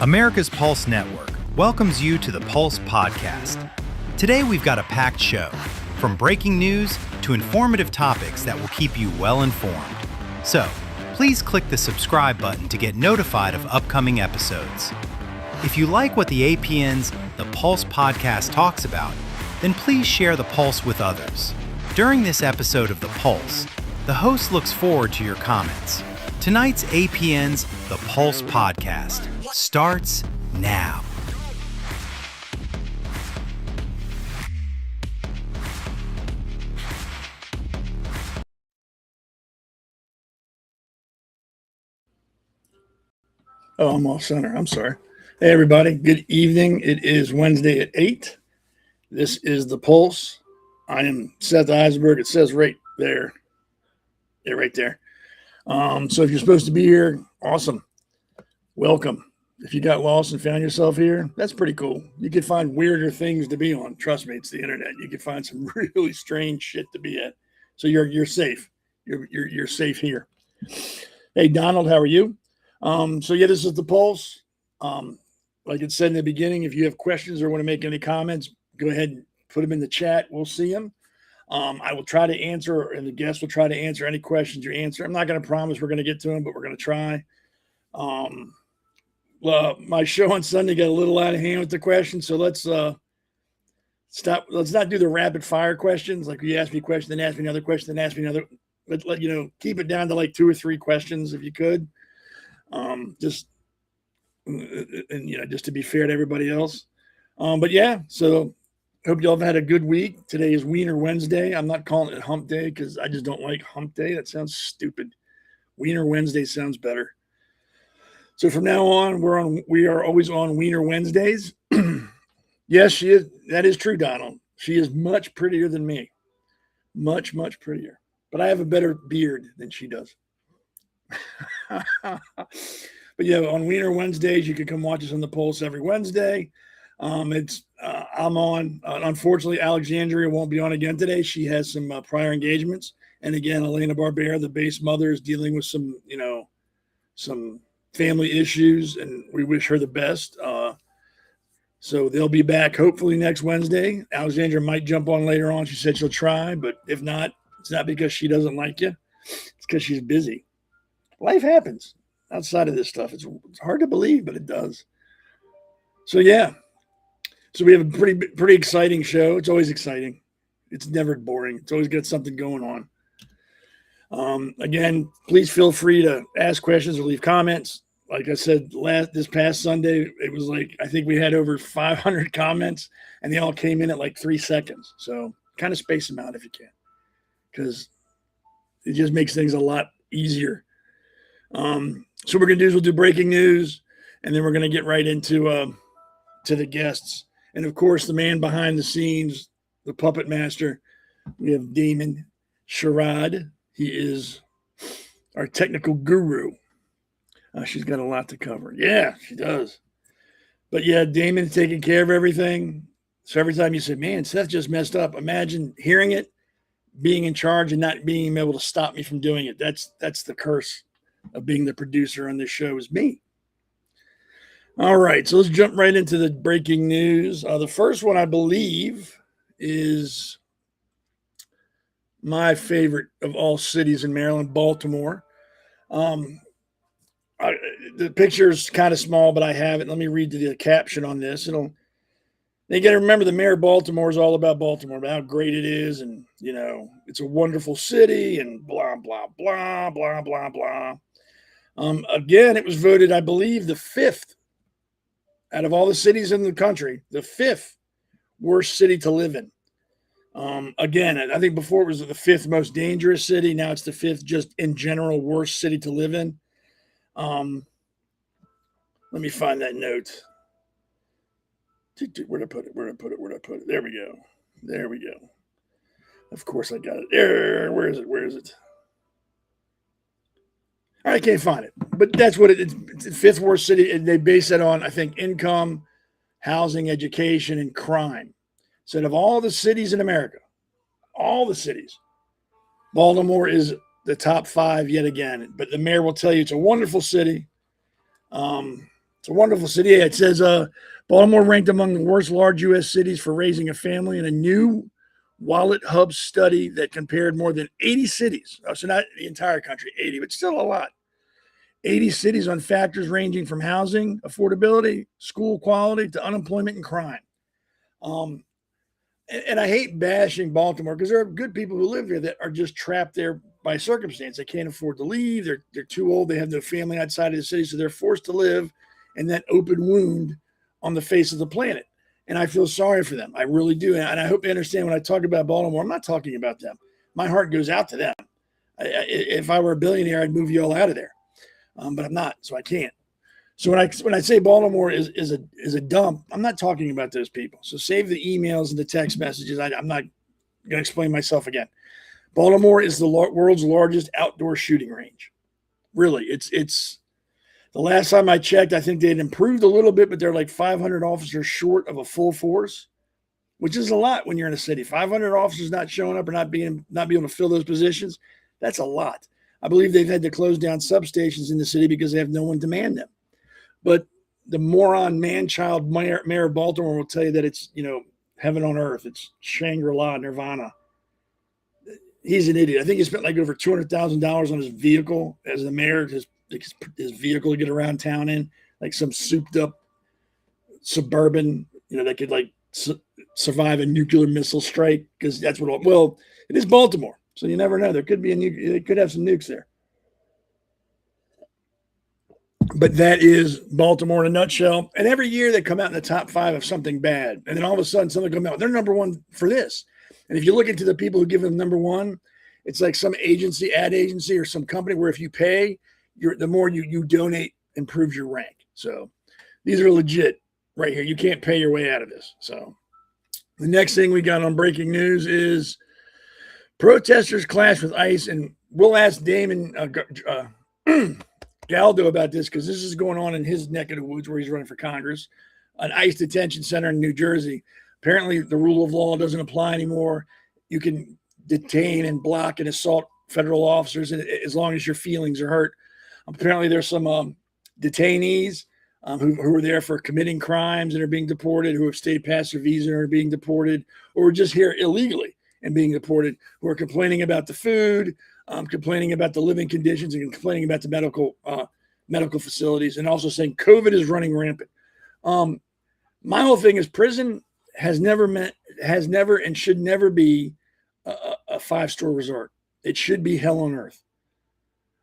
America's Pulse Network welcomes you to the Pulse Podcast. Today we've got a packed show, from breaking news to informative topics that will keep you well informed. So, please click the subscribe button to get notified of upcoming episodes. If you like what the APN's The Pulse Podcast talks about, then please share the Pulse with others. During this episode of The Pulse, the host looks forward to your comments. Tonight's APN's The Pulse Podcast starts now. Oh, I'm off center. I'm sorry. Hey, everybody. Good evening. It is Wednesday at 8. This is The Pulse. I am Seth Eisenberg. It says right there. Yeah, right there. So if you're supposed to be here, awesome. Welcome. If you got lost and found yourself here, that's pretty cool. You can find weirder things to be on. Trust me, it's the internet. You can find some really strange shit to be at. So you're safe. You're safe here. Hey, Donald, how are you? So yeah, this is The Pulse. Like it said in the beginning, if you have questions or want to make any comments, go ahead and put them in the chat. We'll see them. I will try to answer, and the guests will try to answer any questions you answer. I'm not going to promise we're going to get to them, but we're going to try. My show on Sunday got a little out of hand with the questions, so let's stop. Let's not do the rapid fire questions. Like you ask me a question, then ask me another question, then ask me another. Let keep it down to like 2 or 3 questions if you could. Just to be fair to everybody else. But yeah, so hope y'all have had a good week. Today is Wiener Wednesday. I'm not calling it Hump Day because I just don't like Hump Day. That sounds stupid. Wiener Wednesday sounds better. So from now on, we are always on Wiener Wednesdays. Yes, she is. That is true, Donald. She is much prettier than me. Much, much prettier. But I have a better beard than she does. But yeah, on Wiener Wednesdays, you can come watch us on The Pulse every Wednesday. I'm on. Unfortunately, Alexandria won't be on again today. She has some prior engagements, and again, Elena Barbera, the base mother, is dealing with some family issues, and we wish her the best. So they'll be back hopefully next Wednesday. Alexandria might jump on later on. She said she'll try, but if not, it's not because she doesn't like you. It's because she's busy. Life happens outside of this stuff. It's hard to believe, but it does. So yeah. So we have a pretty exciting show. It's always exciting. It's never boring. It's always got something going on. Again, please feel free to ask questions or leave comments. Like I said, this past Sunday, it was like, I think we had over 500 comments, and they all came in at like 3 seconds. So kind of space them out if you can, because it just makes things a lot easier. So what we're going to do is we'll do breaking news, and then we're going to get right into to the guests. And, of course, the man behind the scenes, the puppet master, we have Damon Sereday. He is our technical guru. She's got a lot to cover. Yeah, she does. But, yeah, Damon's taking care of everything. So every time you say, man, Seth just messed up, imagine hearing it, being in charge, and not being able to stop me from doing it. That's the curse of being the producer on this show is me. All right, so let's jump right into the breaking news. The first one, I believe, is my favorite of all cities in Maryland, Baltimore. The picture is kind of small, but I have it. Let me read the caption on this. They got to remember the mayor of Baltimore is all about Baltimore, about how great it is, and it's a wonderful city, and blah blah blah blah blah blah. Again, it was voted, I believe, the 5th out of all the cities in the country, the 5th worst city to live in. Again, I think before it was the 5th most dangerous city. Now it's the 5th just in general worst city to live in. Let me find that note. Where'd I put it? There we go. Of course I got it. There. Where is it? I can't find it, but that's what it's the 5th worst city, and they base it on, I think, income, housing, education, and crime. So out of all the cities in America, all the cities, Baltimore is the top 5 yet again. But the mayor will tell you it's a wonderful city. It's a wonderful city. Yeah, it says Baltimore ranked among the worst large U.S. cities for raising a family in a new Wallet Hub study that compared more than 80 cities. So not the entire country, 80, but still a lot. 80 cities on factors ranging from housing, affordability, school quality to unemployment and crime. And I hate bashing Baltimore because there are good people who live there that are just trapped there by circumstance. They can't afford to leave. They're too old. They have no family outside of the city, so they're forced to live in that open wound on the face of the planet. And I feel sorry for them. I really do. And I hope you understand when I talk about Baltimore, I'm not talking about them. My heart goes out to them. If I were a billionaire, I'd move you all out of there. But I'm not, so I can't. So when I say Baltimore is a dump, I'm not talking about those people. So save the emails and the text messages. I'm not going to explain myself again. Baltimore is the world's largest outdoor shooting range. Really, it's the last time I checked, I think they had improved a little bit, but they're like 500 officers short of a full force, which is a lot when you're in a city. 500 officers not showing up or not being able to fill those positions, that's a lot. I believe they've had to close down substations in the city because they have no one to man them. But the moron man-child mayor of Baltimore will tell you that it's, heaven on earth. It's Shangri-La, Nirvana. He's an idiot. I think he spent like over $200,000 on his vehicle as the mayor, his vehicle to get around town in, like some souped-up Suburban, that could like survive a nuclear missile strike because that's what. Well, it is Baltimore, so you never know. There could be they could have some nukes there. But that is Baltimore in a nutshell. And every year they come out in the top 5 of something bad. And then all of a sudden something come out. They're number 1 for this. And if you look into the people who give them number 1, it's like some ad agency or some company where if you pay, the more you donate improves your rank. So these are legit right here. You can't pay your way out of this. So the next thing we got on breaking news is protesters clash with ICE. And we'll ask Damon Galdo about this because this is going on in his neck of the woods where he's running for Congress, an ICE detention center in New Jersey. Apparently, the rule of law doesn't apply anymore. You can detain and block and assault federal officers as long as your feelings are hurt. Apparently, there's some detainees who are there for committing crimes and are being deported, who have stayed past their visa and are being deported, or are just here illegally and being deported, who are complaining about the food, complaining about the living conditions, and complaining about the medical facilities, and also saying COVID is running rampant. My whole thing is prison has never and should never be a 5-star resort. It should be hell on earth.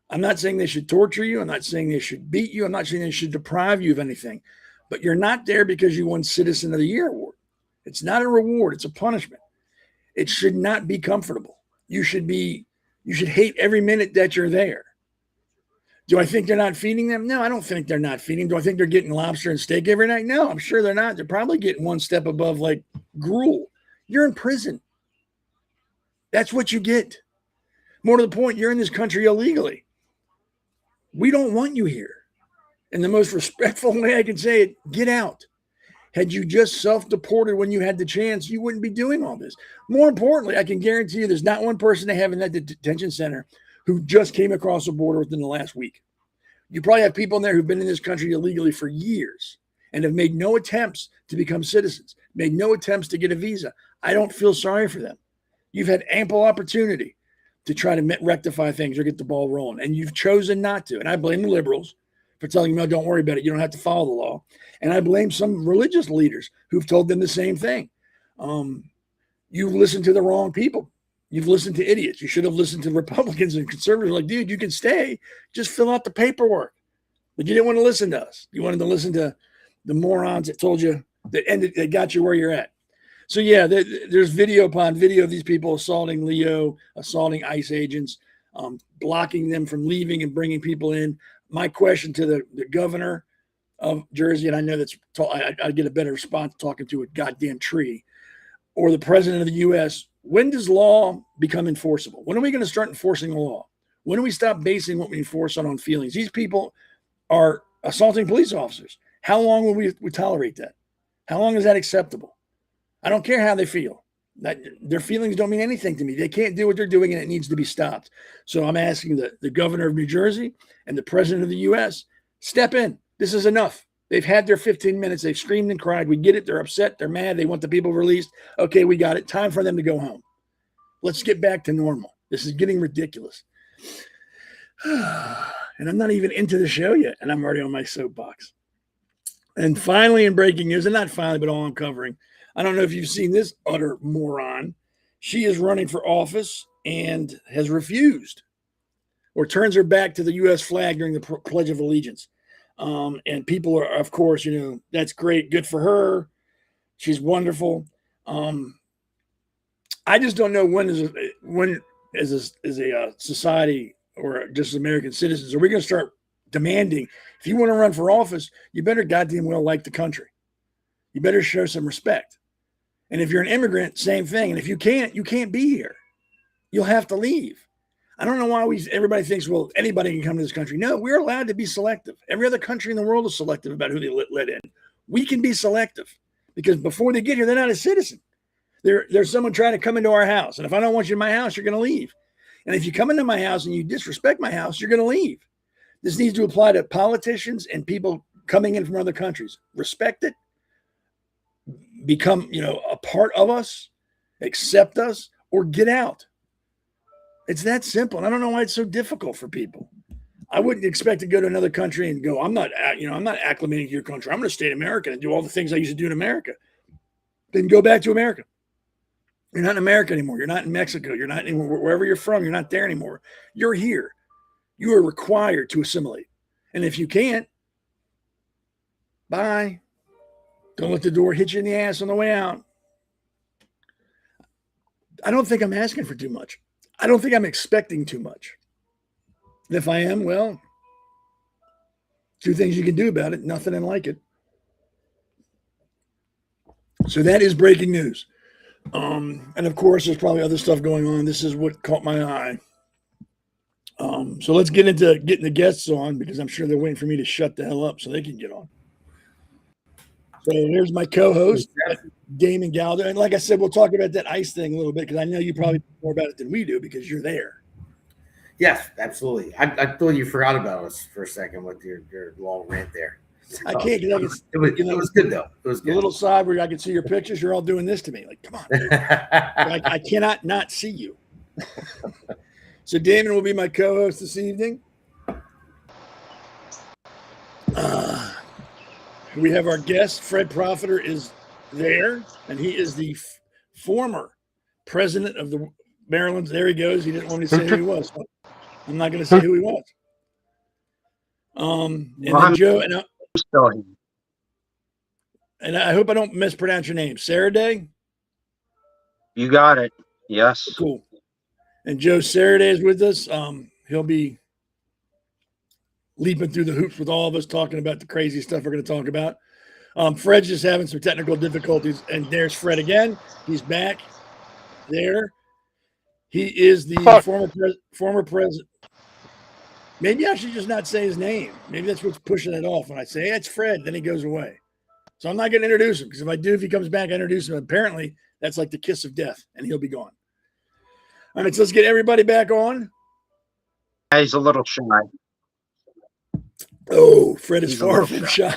I'm not saying they should torture you. I'm not saying they should beat you. I'm not saying they should deprive you of anything. But you're not there because you won Citizen of the Year award. It's not a reward. It's a punishment. It should not be comfortable. You should hate every minute that you're there. Do I think they're not feeding them? No, I don't think they're not feeding. Do I think they're getting lobster and steak every night? No, I'm sure they're not. They're probably getting one step above like gruel. You're in prison. That's what you get. More to the point, you're in this country illegally. We don't want you here. In the most respectful way I can say it, get out. Had you just self-deported when you had the chance, you wouldn't be doing all this. More importantly, I can guarantee you there's not one person they have in that detention center who just came across the border within the last week. You probably have people in there who've been in this country illegally for years and have made no attempts to become citizens, made no attempts to get a visa. I don't feel sorry for them. You've had ample opportunity to try to rectify things or get the ball rolling, and you've chosen not to. And I blame the liberals for telling them, no, don't worry about it. You don't have to follow the law. And I blame some religious leaders who've told them the same thing. You've listened to the wrong people. You've listened to idiots. You should have listened to Republicans and conservatives like, dude, you can stay. Just fill out the paperwork. But you didn't want to listen to us. You wanted to listen to the morons that told you that got you where you're at. So, yeah, there's video upon video of these people assaulting Leo, assaulting ICE agents, blocking them from leaving and bringing people in. My question to the governor of Jersey, and I know I get a better response talking to a goddamn tree, or the president of the U.S., when does law become enforceable? When are we going to start enforcing the law? When do we stop basing what we enforce on feelings? These people are assaulting police officers. How long will we tolerate that? How long is that acceptable? I don't care how they feel. Their feelings don't mean anything to me. They can't do what they're doing, and it needs to be stopped. So I'm asking the governor of New Jersey and the president of the U.S., step in. This is enough. They've had their 15 minutes. They've screamed and cried. We get it. They're upset. They're mad. They want the people released. Okay, we got it. Time for them to go home. Let's get back to normal. This is getting ridiculous. And I'm not even into the show yet, and I'm already on my soapbox. And finally, in breaking news, and not finally, but all I'm covering, I don't know if you've seen this utter moron. She is running for office and has refused or turns her back to the U.S. flag during the Pledge of Allegiance. And people are, of course, that's great. Good for her. She's wonderful. I just don't know when as a society or just American citizens, are we going to start demanding, if you want to run for office, you better goddamn well like the country. You better show some respect. And if you're an immigrant, same thing. And if you can't be here. You'll have to leave. I don't know why everybody thinks, well, anybody can come to this country. No, we're allowed to be selective. Every other country in the world is selective about who they let in. We can be selective because before they get here, they're not a citizen. There's someone trying to come into our house. And if I don't want you in my house, you're going to leave. And if you come into my house and you disrespect my house, you're going to leave. This needs to apply to politicians and people coming in from other countries. Respect it. Become, a part of us. Accept us or get out. It's that simple. And I don't know why it's so difficult for people. I wouldn't expect to go to another country and go, I'm not acclimating to your country. I'm going to stay in America and do all the things I used to do in America. Then go back to America. You're not in America anymore. You're not in Mexico. You're not anywhere. Wherever you're from, you're not there anymore. You're here. You are required to assimilate. And if you can't, bye. Don't let the door hit you in the ass on the way out. I don't think I'm asking for too much. I don't think I'm expecting too much. And if I am, well, 2 things you can do about it, nothing and like it. So that is breaking news. And of course, there's probably other stuff going on. This is what caught my eye. So let's get into getting the guests on because I'm sure they're waiting for me to shut the hell up so they can get on. So here's my co-host, Damon Galdo. And like I said, we'll talk about that ice thing a little bit because I know you probably know more about it than we do because you're there. Yes, absolutely. I thought you forgot about us for a second with your long rant there. I can't. It was good, though. It was good. The little side where I can see your pictures, you're all doing this to me. Like, come on. I cannot not see you. So Damon will be my co-host this evening. We have our guest, Fred Profiter, is there, and he is the former president of the Maryland. There he goes. He didn't want me to say who he was. So I'm not going to say who he was. And then Joe, and I hope I don't mispronounce your name. Sereday? You got it. Yes. Cool. And Joe Sereday is with us. He'll be leaping through the hoops with all of us, talking about the crazy stuff we're going to talk about. Fred's just having some technical difficulties, and there's Fred again. He's back there. He is the former president. Maybe I should just not say his name. Maybe that's what's pushing it off. When I say, hey, it's Fred, then he goes away. So I'm not going to introduce him because if I do, if he comes back, I introduce him. Apparently, that's like the kiss of death, and he'll be gone. All right, so let's get everybody back on. He's a little shy. Oh, Fred is far from shy.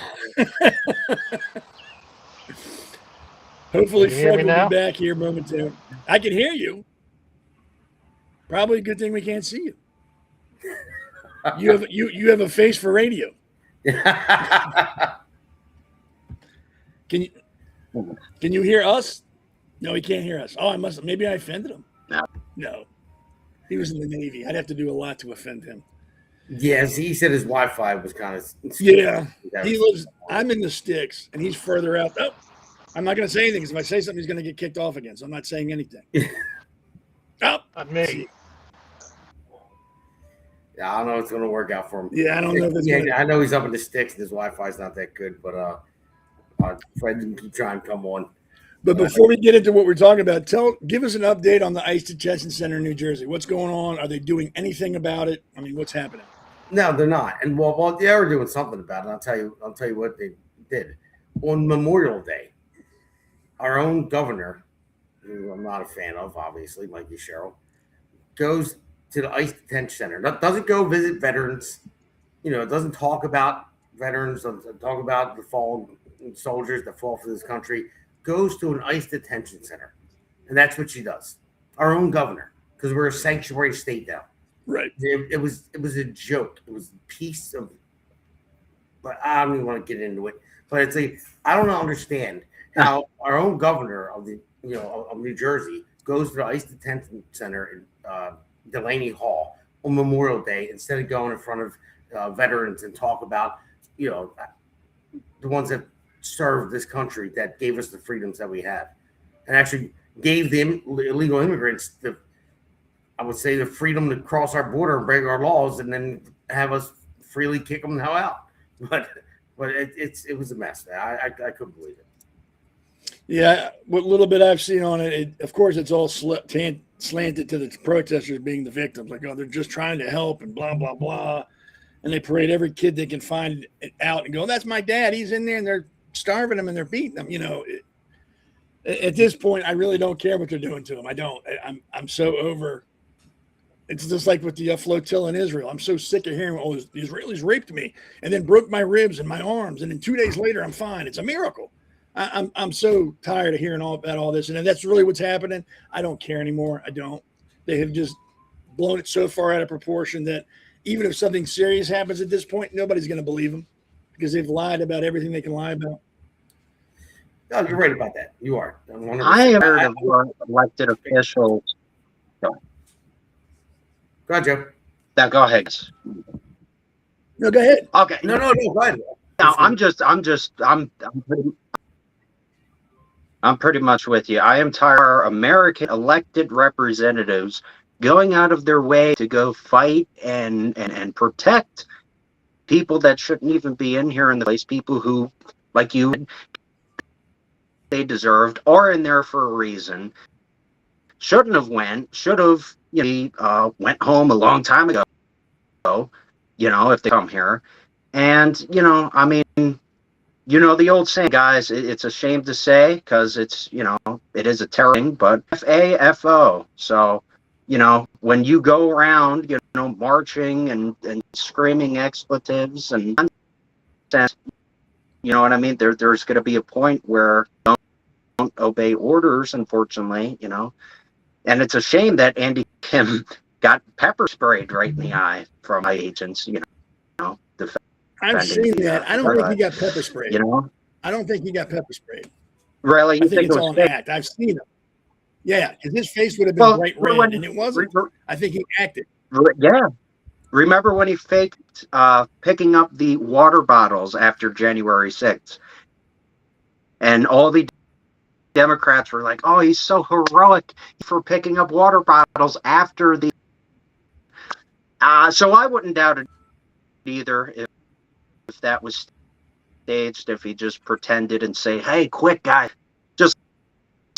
Hopefully, Fred will be back here momentarily. I can hear you. Probably a good thing we can't see you. You have a face for radio. Can you hear us? No, he can't hear us. Oh, maybe I offended him. No. He was in the Navy. I'd have to do a lot to offend him. Yes, he said his Wi-Fi was kind of. Yeah, I'm in the sticks, and he's further out. Oh, I'm not going to say anything because if I say something, he's going to get kicked off again. So I'm not saying anything. Not me. Yeah, I don't know if it's going to work out for him. Yeah, I don't know if it's going to. I know he's up in the sticks. And his Wi-Fi is not that good, but Fred can keep trying to come on. But before we get into what we're talking about, give us an update on the ICE Detention Center in New Jersey. What's going on? Are they doing anything about it? I mean, what's happening? No, they're not. And well, they are doing something about it. I'll tell you what they did. On Memorial Day, our own governor, who I'm not a fan of, obviously, Mikey Sherrill, goes to the ICE Detention Center. Doesn't go visit veterans. Doesn't talk about veterans, talk about the fallen soldiers that fall for this country, goes to an ICE detention center. And that's what she does. Our own governor, because we're a sanctuary state now. Right. It was a joke. It was a piece of, but I don't even want to get into it. But it's like, I don't understand how our own governor of of New Jersey goes to the ICE detention center in Delaney Hall on Memorial Day instead of going in front of veterans and talk about, the ones that served this country, that gave us the freedoms that we have, and actually gave the illegal immigrants the freedom to cross our border and break our laws, and then have us freely kick them the hell out. But it was a mess. I couldn't believe it. Yeah, what little bit I've seen on it, of course, it's all slanted to the protesters being the victims. Like, oh, they're just trying to help and blah, blah, blah. And they parade every kid they can find out and go, that's my dad. He's in there, and they're starving him and they're beating him. At this point, I really don't care what they're doing to him. I don't. I'm so over. It's just like with the flotilla in Israel. I'm so sick of hearing, oh, the Israelis raped me and then broke my ribs and my arms, and then 2 days later I'm fine. It's a miracle. I'm so tired of hearing about all this, and if that's really what's happening, I don't care anymore. I don't. They have just blown it so far out of proportion that even if something serious happens at this point, nobody's going to believe them because they've lied about everything they can lie about. No, you're right about that. You are. 100%. I have heard of elected officials. Go ahead, Joe. Now, go ahead. No, go ahead. Okay. No, go ahead. Now, I'm pretty much with you. I am tired of American elected representatives going out of their way to go fight and protect people that shouldn't even be in here in the place, people who, like you, they deserved, are in there for a reason. Should have went home a long time ago, if they come here. And, the old saying, guys, it's a shame to say because it is a terrible thing, but FAFO. So, when you go around, marching and screaming expletives and nonsense, you know what I mean? There's going to be a point where you don't obey orders, unfortunately, And it's a shame that Andy Kim got pepper sprayed right in the eye from my agents, I've seen that. I don't think he got pepper sprayed. I don't think he got pepper sprayed. Really? I think it's all an act. I've seen him. Yeah, because his face would have been bright red, and it wasn't. I think he acted. Yeah. Remember when he faked picking up the water bottles after January 6th? And all the Democrats were like, oh, he's so heroic for picking up water bottles after the... So I wouldn't doubt it either if that was staged, if he just pretended and say, hey, quick, guy. Just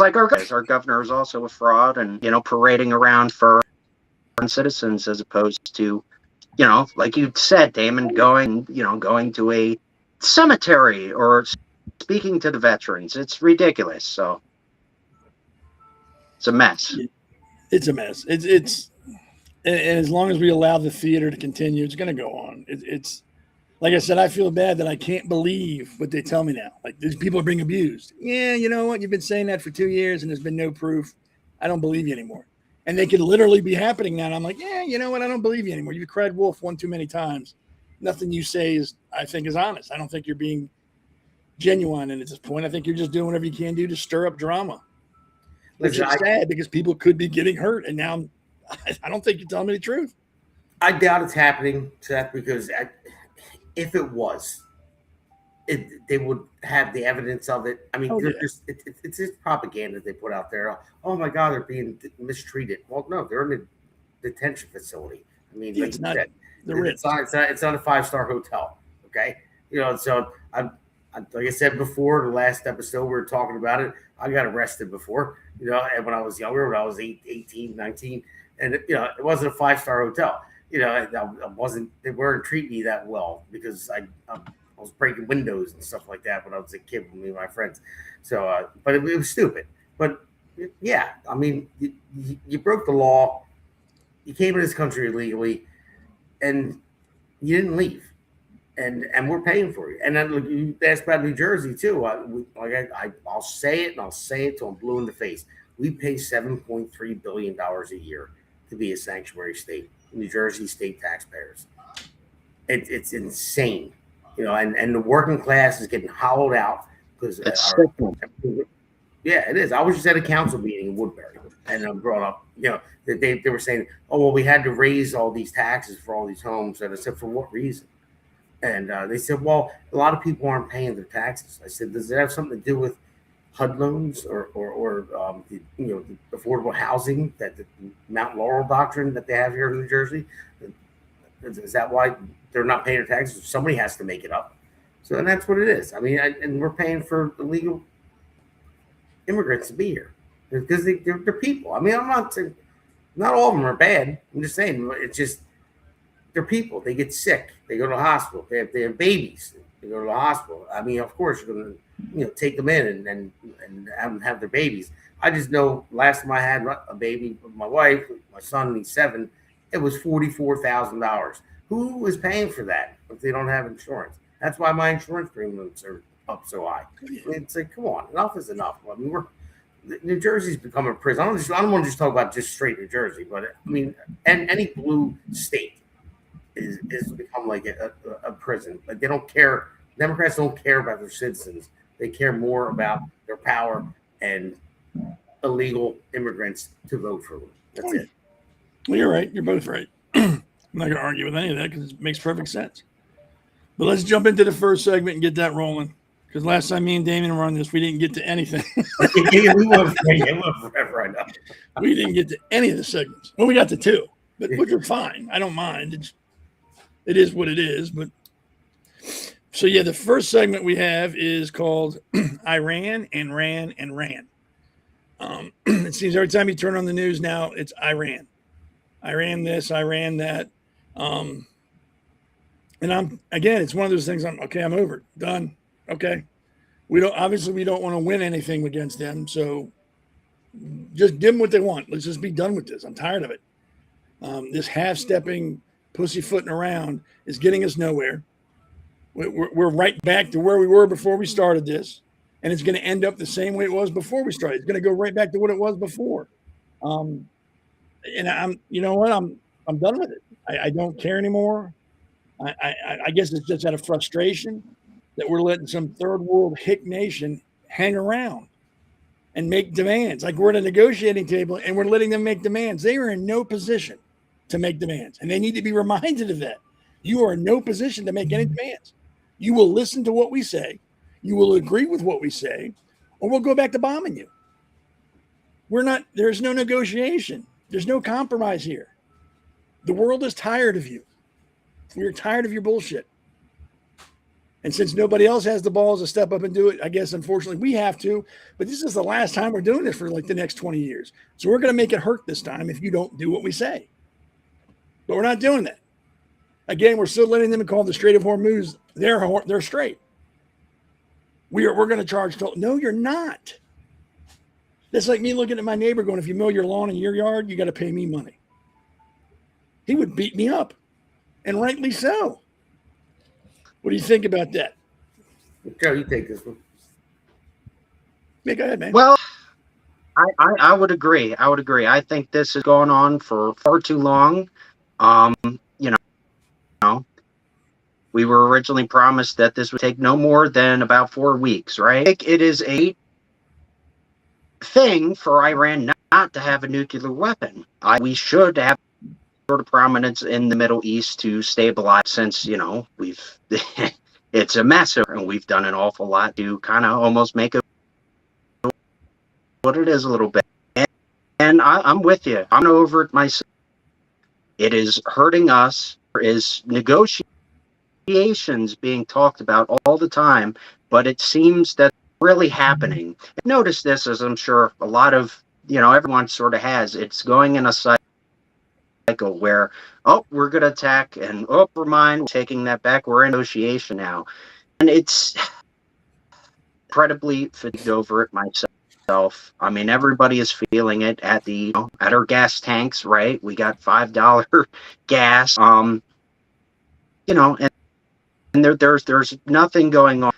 like our governor is also a fraud and, parading around for citizens as opposed to, like you said, Damon, going to a cemetery or speaking to the veterans. It's ridiculous. So it's a mess. It's a mess. It's and as long as we allow the theater to continue, it's going to go on. It's like I said, I feel bad that I can't believe what they tell me now. Like, these people are being abused. Yeah, you know what? You've been saying that for 2 years and there's been no proof. I don't believe you anymore. And they could literally be happening now. And I'm like, yeah, you know what? I don't believe you anymore. You've cried wolf one too many times. Nothing you say I think is honest. I don't think you're being genuine. And at this point, I think you're just doing whatever you can do to stir up drama. Which is sad because people could be getting hurt. And now I don't think you're telling me the truth. I doubt it's happening, Seth, because if it was, they would have the evidence of it. I mean, it's just propaganda they put out there. Oh my God, they're being mistreated. Well, no, they're in a detention facility. I mean, it's not a 5-star hotel. Okay, so like I said before, the last episode we were talking about it. I got arrested before, and when I was younger, when I was 18, 19, and it wasn't a 5-star hotel. They weren't treating me that well because I was breaking windows and stuff like that when I was a kid with me and my friends. So, but it was stupid. But yeah, I mean, you broke the law. You came in this country illegally, and you didn't leave. and we're paying for you. And then look, you asked about New Jersey too. I'll say it, and I'll say it till I'm blue in the face. We pay $7.3 billion a year to be a sanctuary state. New Jersey state taxpayers. It's insane, and the working class is getting hollowed out because yeah, it is. I was just at a council meeting in Woodbury, and I brought up, that they were saying, oh, well, we had to raise all these taxes for all these homes. And I said, for what reason? And they said, well, a lot of people aren't paying their taxes. I said, does it have something to do with HUD loans or the affordable housing, that the Mount Laurel doctrine that they have here in New Jersey? Is that why they're not paying their taxes? Somebody has to make it up. So, and that's what it is. I mean, and we're paying for illegal immigrants to be here because they're people. I mean, I'm not saying not all of them are bad. I'm just saying it's just they're people. They get sick. They go to the hospital. They have babies. They go to the hospital. I mean, of course, you're going to take them in and have them have their babies. I just know last time I had a baby with my wife, my son, he's 7. It was $44,000. Who is paying for that if they don't have insurance? That's why my insurance premiums are up so high. I mean, it's like, come on, enough is enough. I mean, New Jersey's become a prison. I don't want to just talk about just straight New Jersey, but I mean, and any blue state is become like a prison. Like they don't care. Democrats don't care about their citizens. They care more about their power and illegal immigrants to vote for them. That's it. Well, you're right. You're both right. I'm not going to argue with any of that because it makes perfect sense. But let's jump into the first segment and get that rolling. Because last time me and Damon were on this, we didn't get to anything. We went forever, I know. We didn't get to any of the segments. Well, we got to 2, but which are fine. I don't mind. It is what it is. But so yeah, the first segment we have is called "I ran and ran and ran." It seems every time you turn on the news now, it's I ran this, I ran that. And it's one of those things. I'm over it. Done. Okay. We don't want to win anything against them. So just give them what they want. Let's just be done with this. I'm tired of it. This half-stepping, pussyfooting around is getting us nowhere. We're right back to where we were before we started this. And it's going to end up the same way it was before we started. It's going to go right back to what it was before. And I'm done with it. I don't care anymore. I guess it's just out of frustration that we're letting some third world hick nation hang around and make demands. Like we're at a negotiating table and we're letting them make demands. They are in no position to make demands, and they need to be reminded of that. You are in no position to make any demands. You will listen to what we say. You will agree with what we say, or we'll go back to bombing you. There's no negotiation. There's no compromise here. The world is tired of you. We're tired of your bullshit. And since nobody else has the balls to step up and do it, I guess, unfortunately, we have to. But this is the last time we're doing this for like the next 20 years. So we're going to make it hurt this time if you don't do what we say. But we're not doing that. Again, we're still letting them call the Strait of Hormuz. They're straight. We're going to charge toll. No, you're not. That's like me looking at my neighbor going, if you mow your lawn in your yard, you got to pay me money. He would beat me up. And rightly so. What do you think about that? Joe, you take this one. Yeah, go ahead, man. Well, I would agree. I think this is going on for far too long. We were originally promised that this would take no more than about 4 weeks, right? It is a thing for Iran not to have a nuclear weapon. We should have sort of prominence in the Middle East to stabilize, since we've it's a mess and we've done an awful lot to kind of almost make it what it is a little bit. And I'm with you. I'm over it myself. It is hurting us. There is negotiations being talked about all the time, but it seems that's really happening. Notice this, as I'm sure a lot of everyone sort of has. It's going in a cycle where, we're going to attack, and we're mine, taking that back, we're in negotiation now. And it's incredibly fatigued over it myself. I mean, everybody is feeling it at our gas tanks, right? We got $5 gas, and there's nothing going on.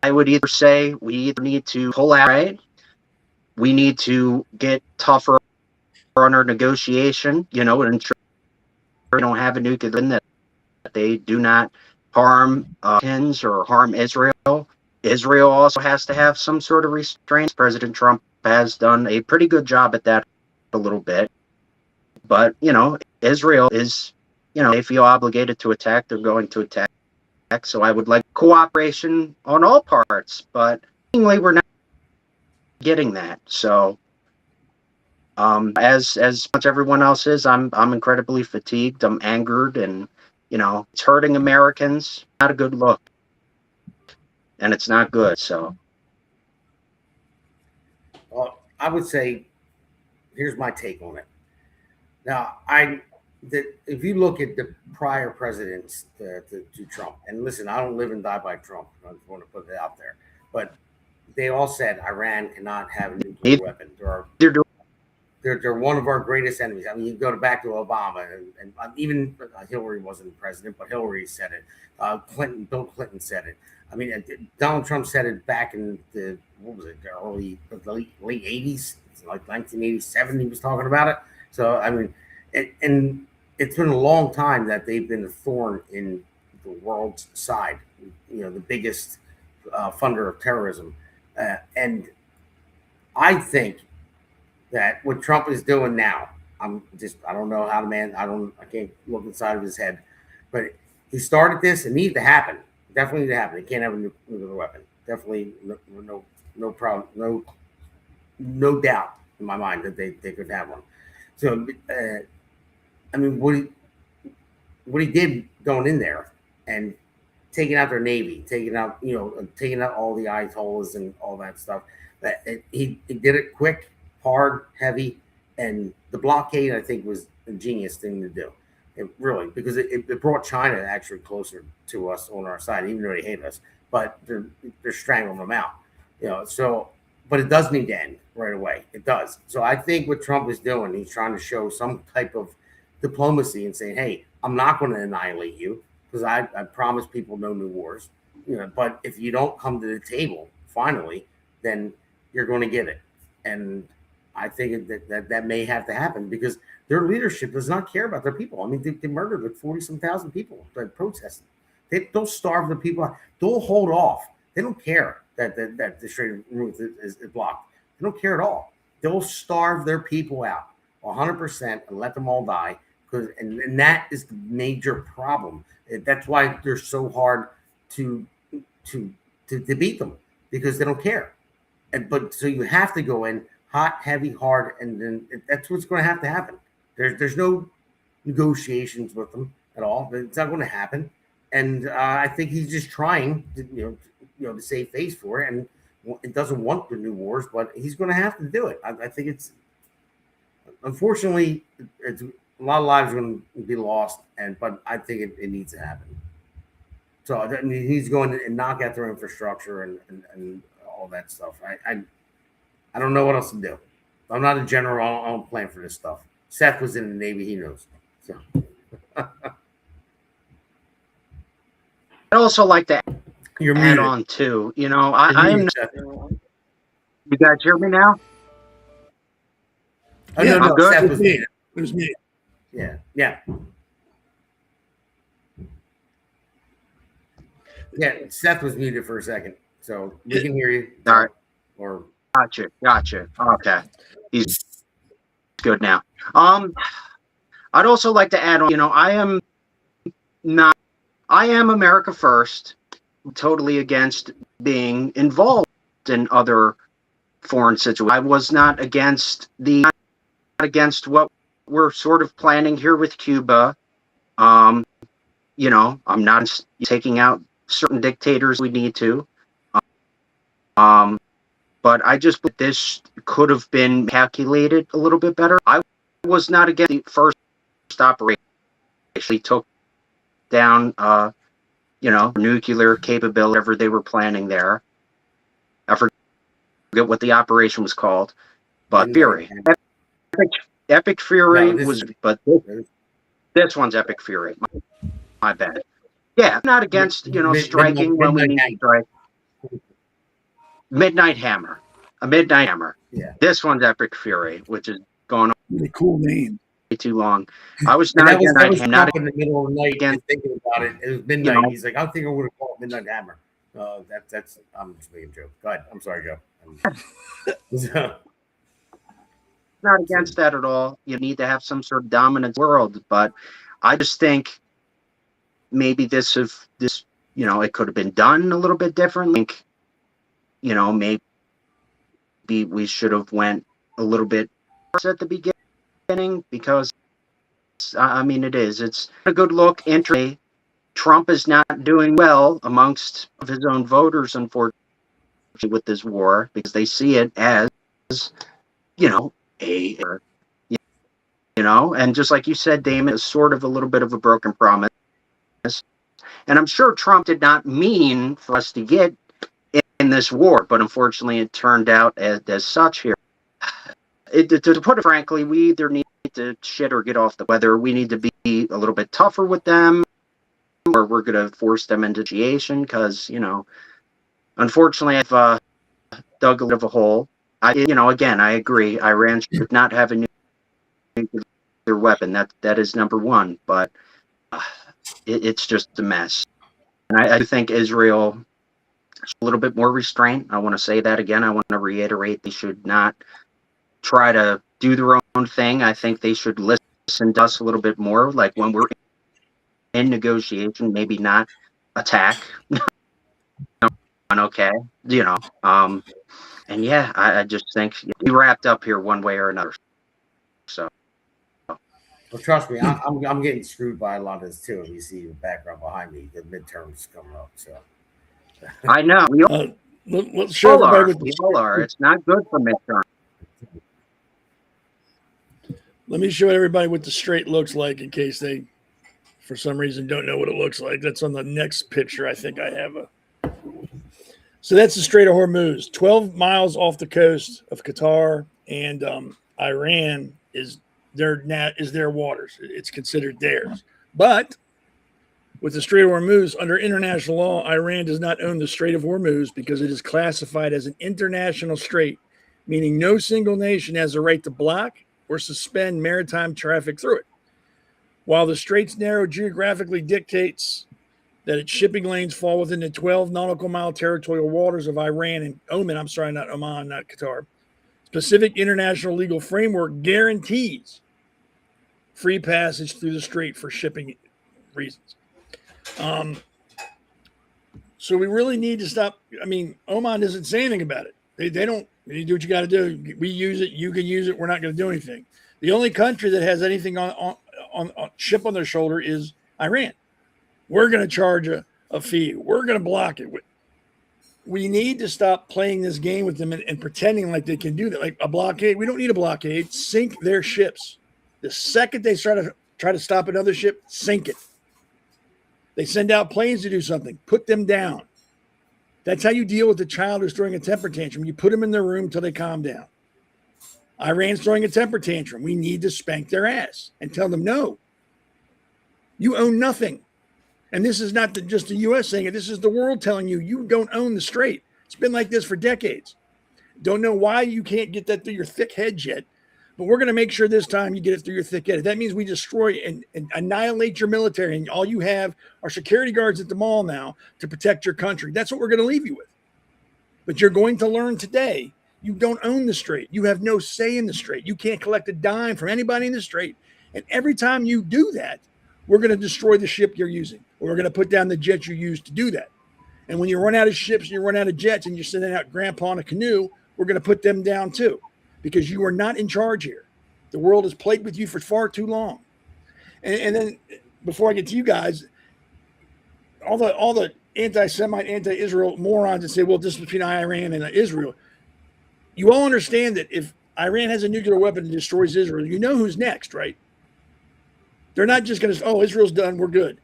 I would either say we either need to pull out, right? We need to get tougher on our negotiation, and ensure we don't have a nuclear weapon, that they do not harm Americans or harm Israel. Israel also has to have some sort of restraints. President Trump has done a pretty good job at that a little bit. But, Israel is, they feel obligated to attack. They're going to attack. So I would like cooperation on all parts. But seemingly we're not getting that. So as much everyone else is, I'm incredibly fatigued. I'm angered, and it's hurting Americans. Not a good look, and it's not good. So, well, I would say, here's my take on it. Now, if you look at the prior presidents to Trump, and listen, I don't live and die by Trump. I just want to put it out there, but they all said Iran cannot have a nuclear weapon. They're one of our greatest enemies. I mean, you go back to Obama, and even Hillary wasn't president, but Hillary said it. Bill Clinton said it. I mean, Donald Trump said it back in the late 80s, like 1987. He was talking about it. So I mean, and it's been a long time that they've been a thorn in the world's side. The biggest funder of terrorism, and I think that what Trump is doing now, I don't know how I can't look inside of his head, but he started this. It needed to happen. Definitely need to happen. They can't have a nuclear weapon. Definitely no problem, no doubt in my mind that they could have one. So, I mean, what he did going in there and taking out their Navy, taking out all the Ayatollahs and all that stuff, that he did it quick, hard, heavy, and the blockade, I think, was a genius thing to do. Really, because it brought China actually closer to us on our side, even though they hate us. But they're strangling them out, So, but it does need to end right away. It does. So I think what Trump is doing, he's trying to show some type of diplomacy and saying, "Hey, I'm not going to annihilate you because I promise people no new wars. But if you don't come to the table finally, then you're going to get it." And I think that may have to happen because their leadership does not care about their people. I mean, they murdered like 40-some thousand people that protested. They'll starve the people out. They'll hold off. They don't care that the Strait route is blocked. They don't care at all. They'll starve their people out 100% and let them all die. And that is the major problem. That's why they're so hard to beat them, because they don't care. But so you have to go in hot, heavy, hard, and then that's what's going to have to happen. There's no negotiations with them at all. It's not going to happen. And I think he's just trying to save face for it, and it doesn't want the new wars, but he's going to have to do it. I think it's unfortunately it's a lot of lives are going to be lost, but I think it needs to happen. So I mean, he's going to knock out their infrastructure and all that stuff. I don't know what else to do. I'm not a general. I don't plan for this stuff. Seth was in the Navy. He knows. So. I'd also like to You're add muted. on too. I am. You guys hear me now? Oh, no, I'm good. Seth was muted. It was me. Yeah. Seth was muted for a second, so we can hear you. All right. Or Gotcha. Okay, he's good now. I'd also like to add on. I am America first. I'm totally against being involved in other foreign situations. I was not against what we're sort of planning here with Cuba. I'm not taking out certain dictators we need to. But I just believe this could have been calculated a little bit better. I was not against the first operation. Actually took down, nuclear capability, whatever they were planning there. I forget what the operation was called, but Fury. Epic Fury but this one's Epic Fury. My bad. Yeah, I'm not against, striking when we need to strike. Midnight Hammer. A Midnight Hammer. Yeah. This one's Epic Fury, which is going on Really cool name. way too long. I was And not that was against Hammer. Trump in the middle of the night against- and thinking about it. It was midnight. He's like, I think I would have called Midnight Hammer. That's I'm just making a joke. Go ahead. I'm sorry, Joe. Not against that at all. You need to have some sort of dominant world, but I just think maybe it could have been done a little bit differently. Maybe we should have went a little bit at the beginning, because it's a good look. Trump is not doing well amongst his own voters, unfortunately, with this war, because they see it as, and just like you said, Damon, is sort of a little bit of a broken promise. And I'm sure Trump did not mean for us to get in this war, but unfortunately it turned out as such here. To put it frankly, we either need to shit or get off whether we need to be a little bit tougher with them, or we're going to force them into negotiation, because, unfortunately I've dug a little of a hole. Again, I agree. Iran should not have a nuclear weapon. That is number one, but it's just a mess. And I think Israel is a little bit more restraint. I want to say that again. I want to reiterate, they should not try to do their own thing. I think they should listen to us a little bit more. Like when we're in negotiation, maybe not attack. Okay, and yeah, I just think we wrapped up here one way or another. So, well, trust me, I'm getting screwed by a lot of this too. You see the background behind me, the midterms coming up. So I know we let's show everybody we all are. It's not good for midterm. Let me show everybody what the strait looks like, in case they, for some reason, don't know what it looks like. That's on the next picture. I think I have So that's the Strait of Hormuz, 12 miles off the coast of Qatar, and Iran is their waters. It's considered theirs. But with the Strait of Hormuz, under international law, Iran does not own the Strait of Hormuz because it is classified as an international strait, meaning no single nation has the right to block or suspend maritime traffic through it. While the strait's narrow geographically dictates that its shipping lanes fall within the 12 nautical mile territorial waters of Iran and Oman, not Oman, not Qatar. Specific international legal framework guarantees free passage through the strait for shipping reasons. So we really need to stop. I mean, Oman doesn't say anything about it. They don't. You do what you got to do. We use it. You can use it. We're not going to do anything. The only country that has anything on chip on their shoulder is Iran. We're going to charge a fee. We're going to block it. We need to stop playing this game with them and pretending like they can do that. Like a blockade. We don't need a blockade. Sink their ships. The second they try to stop another ship, sink it. They send out planes to do something. Put them down. That's how you deal with the child who's throwing a temper tantrum. You put them in their room until they calm down. Iran's throwing a temper tantrum. We need to spank their ass and tell them, no, you own nothing. And this is not just the U.S. saying it. This is the world telling you, you don't own the strait. It's been like this for decades. Don't know why you can't get that through your thick head yet, but we're going to make sure this time you get it through your thick head. That means we destroy and annihilate your military, and all you have are security guards at the mall now to protect your country. That's what we're going to leave you with. But you're going to learn today, you don't own the strait. You have no say in the strait. You can't collect a dime from anybody in the strait. And every time you do that, we're going to destroy the ship you're using, or we're going to put down the jets you use to do that. And when you run out of ships and you run out of jets and you're sending out grandpa in a canoe, we're going to put them down too, because you are not in charge here. The world has played with you for far too long. And then before I get to you guys, all the anti-Semite, anti-Israel morons that say, well, this is between Iran and Israel. You all understand that if Iran has a nuclear weapon and destroys Israel, you know who's next, right? They're not just going to say, oh, Israel's done, we're good.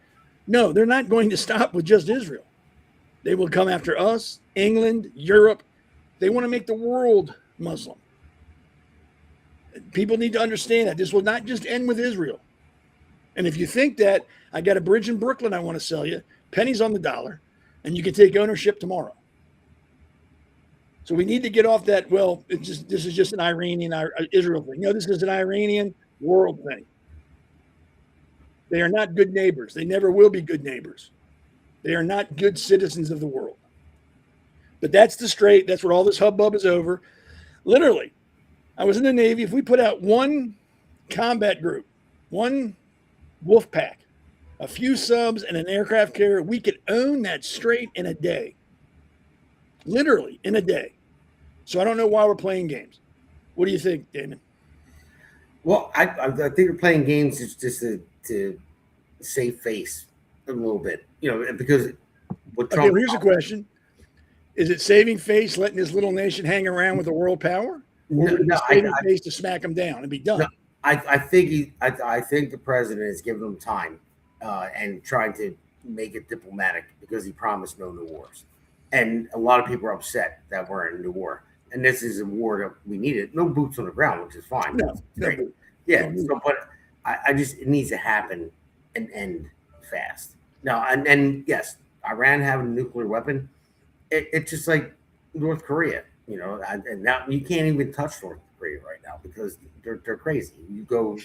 No, they're not going to stop with just Israel. They will come after us, England, Europe. They want to make the world Muslim. People need to understand that this will not just end with Israel. And if you think that, I got a bridge in Brooklyn I want to sell you. pennies on the dollar, and you can take ownership tomorrow. So we need to get off that, well, this is just an Iranian Israel thing. No, this is an Iranian world thing. They are not good neighbors. They never will be good neighbors. They are not good citizens of the world. But that's what all this hubbub is over. Literally, I was in the Navy. If we put out one combat group, one wolf pack, a few subs, and an aircraft carrier, we could own that strait in a day. Literally, in a day. So I don't know why we're playing games. What do you think, Damon? Well, I think we're playing games just to save face a little bit, because what Trump. Okay, here's a question: is it saving face, letting this little nation hang around with a world power, or would it be saving face to smack him down and be done? No, I think the president is giving him time and trying to make it diplomatic because he promised no new wars, and a lot of people are upset that we're in a new war. And this is a war that we needed. No boots on the ground, which is fine. No, great. No, yeah. So, but I just, it needs to happen and end fast. Now, and yes, Iran having a nuclear weapon, it's just like North Korea, and now you can't even touch North Korea right now because they're crazy. You go,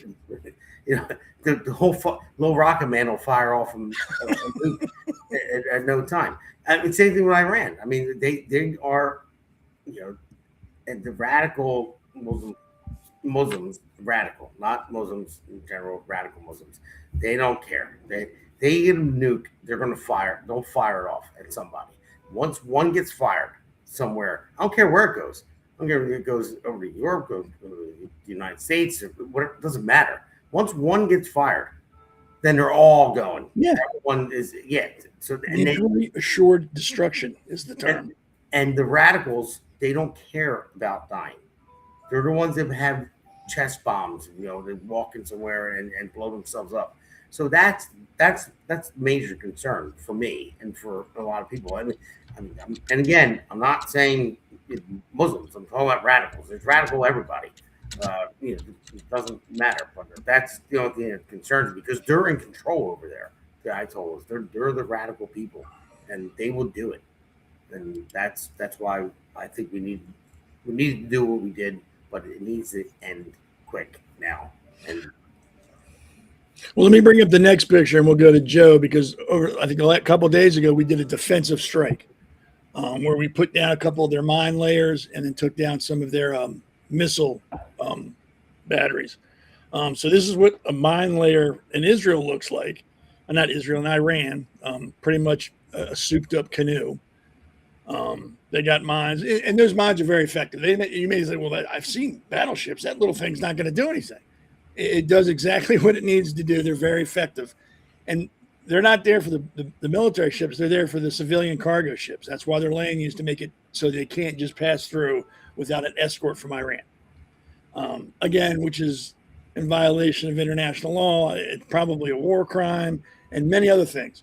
the whole little rocket man will fire off from at no time. I mean, same thing with Iran. I mean, they are, and the radical Muslims, radical, not Muslims in general, radical Muslims, they don't care. They get a nuke, they're going to fire. They'll fire it off at somebody. Once one gets fired somewhere, I don't care where it goes. I don't care if it goes over to Europe, goes to the United States, or whatever. It doesn't matter. Once one gets fired, then they're all going. Yeah. Everyone is, yeah. So mutually assured destruction is the term. And the radicals, they don't care about dying. They're the ones that have chest bombs, they walk in somewhere and blow themselves up. So that's major concern for me and for a lot of people. I mean, and again, I'm not saying Muslims. I'm talking about radicals. It's radical everybody. It doesn't matter. But that's the only thing that concerns me because they're in control over there. The Ayatollahs, they're the radical people, and they will do it. And that's why I think we need to do what we did, but it needs to end quick now. And well, let me bring up the next picture, and we'll go to Joe because I think a couple of days ago we did a defensive strike where we put down a couple of their mine layers and then took down some of their missile batteries. So this is what a mine layer in Israel looks like. Not Israel, in Iran, pretty much a souped-up canoe. They got mines, and those mines are very effective. You may say, well, I've seen battleships. That little thing's not going to do anything. It does exactly what it needs to do. They're very effective. And they're not there for the military ships. They're there for the civilian cargo ships. That's why they're laying these to make it so they can't just pass through without an escort from Iran. Again, which is in violation of international law. It's probably a war crime and many other things.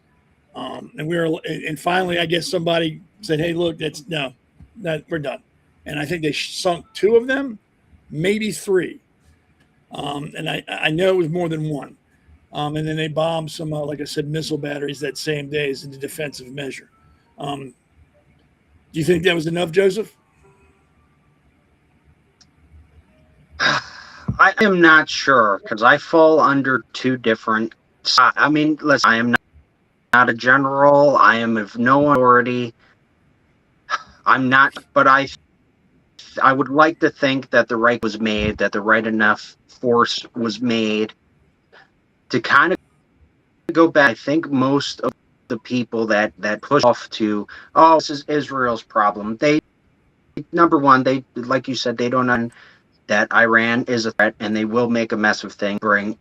And finally, I guess somebody said, hey, look, we're done. And I think they sunk 2 of them, maybe 3. And I know it was more than 1. And then they bombed some, like I said, missile batteries that same day as a defensive measure. Do you think that was enough, Joseph? I am not sure because I fall under 2 different. I mean, listen, I am not a general. I am of no authority. I'm not, but I would like to think that the right was made, that the right enough force was made to kind of go back. I think most of the people that push off to, this is Israel's problem. Number one, they, like you said, they don't know that Iran is a threat and they will make a mess of things, bring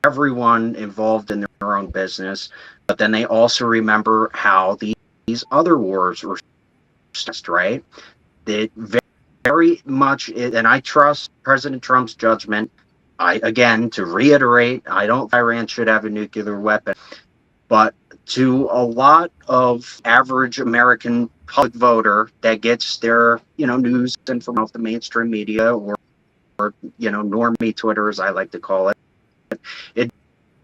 everyone involved in their own business. But then they also remember how these other wars were stressed, right? That very much, and I trust President Trump's judgment. Again, to reiterate, I don't think Iran should have a nuclear weapon. But to a lot of average American public voter that gets their, news and from off the mainstream media or normie Twitter, as I like to call it, it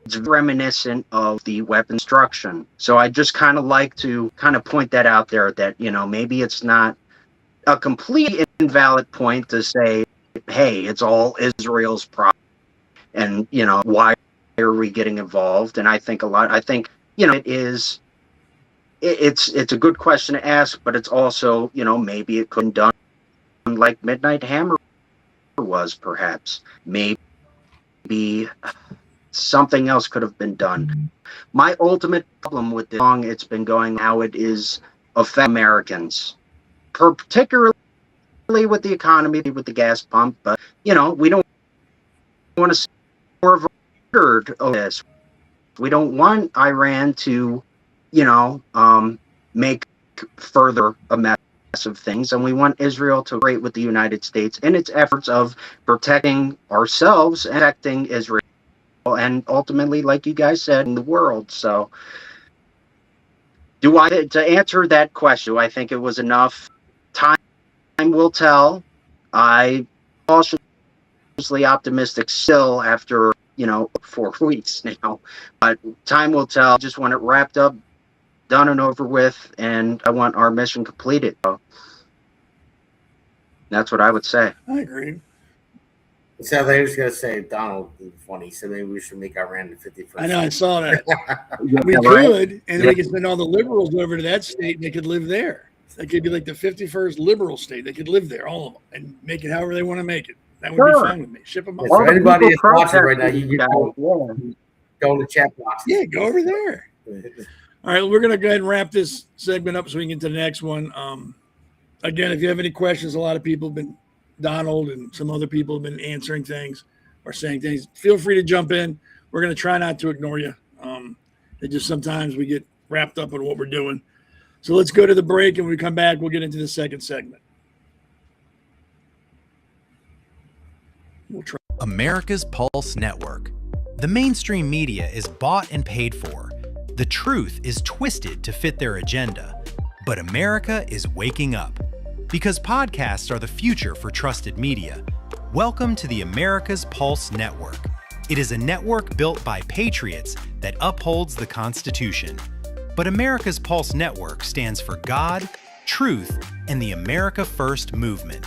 it's reminiscent of the weapon destruction. So I just kind of like to kind of point that out there that, maybe it's not a complete invalid point to say, hey, it's all Israel's problem. And, why are we getting involved? And I think it's a good question to ask, but it's also, maybe it couldn't done like Midnight Hammer was, perhaps. Maybe something else could have been done. My ultimate problem with this song, it's been going how it is affect Americans, particularly with the economy, with the gas pump. But, we don't want to see more of a record of this. We don't want Iran to, make further a mess of things, and we want Israel to cooperate with the United States in its efforts of protecting ourselves and protecting Israel, and ultimately, like you guys said, in the world. So, to answer that question, do I think it was enough? Time will tell. I cautiously optimistic still after 4 weeks now, but time will tell. I just want it wrapped up, done and over with, and I want our mission completed. So that's what I would say. I agree. So they was gonna say Donald funny, so maybe we should make Iran the 51st. I know, I saw that. We Right? could, and then we could send all the liberals over to that state, and they could live there. That could be like the 51st liberal state. They could live there, all of them, and make it however they want to make it. That would be fine with me. Ship them up. So anybody that's people watching right now, you protesting, go in the chat box. Yeah, go over there. All right, we're going to go ahead and wrap this segment up so we can get to the next one. Again, if you have any questions, a lot of people have been, Donald and some other people have been answering things or saying things. Feel free to jump in. We're going to try not to ignore you. It just sometimes we get wrapped up in what we're doing. So let's go to the break, and when we come back, we'll get into the second segment. We'll try. America's Pulse Network. The mainstream media is bought and paid for. The truth is twisted to fit their agenda. But America is waking up. Because podcasts are the future for trusted media. Welcome to the America's Pulse Network. It is a network built by patriots that upholds the Constitution. But America's Pulse Network stands for God, truth, and the America First movement.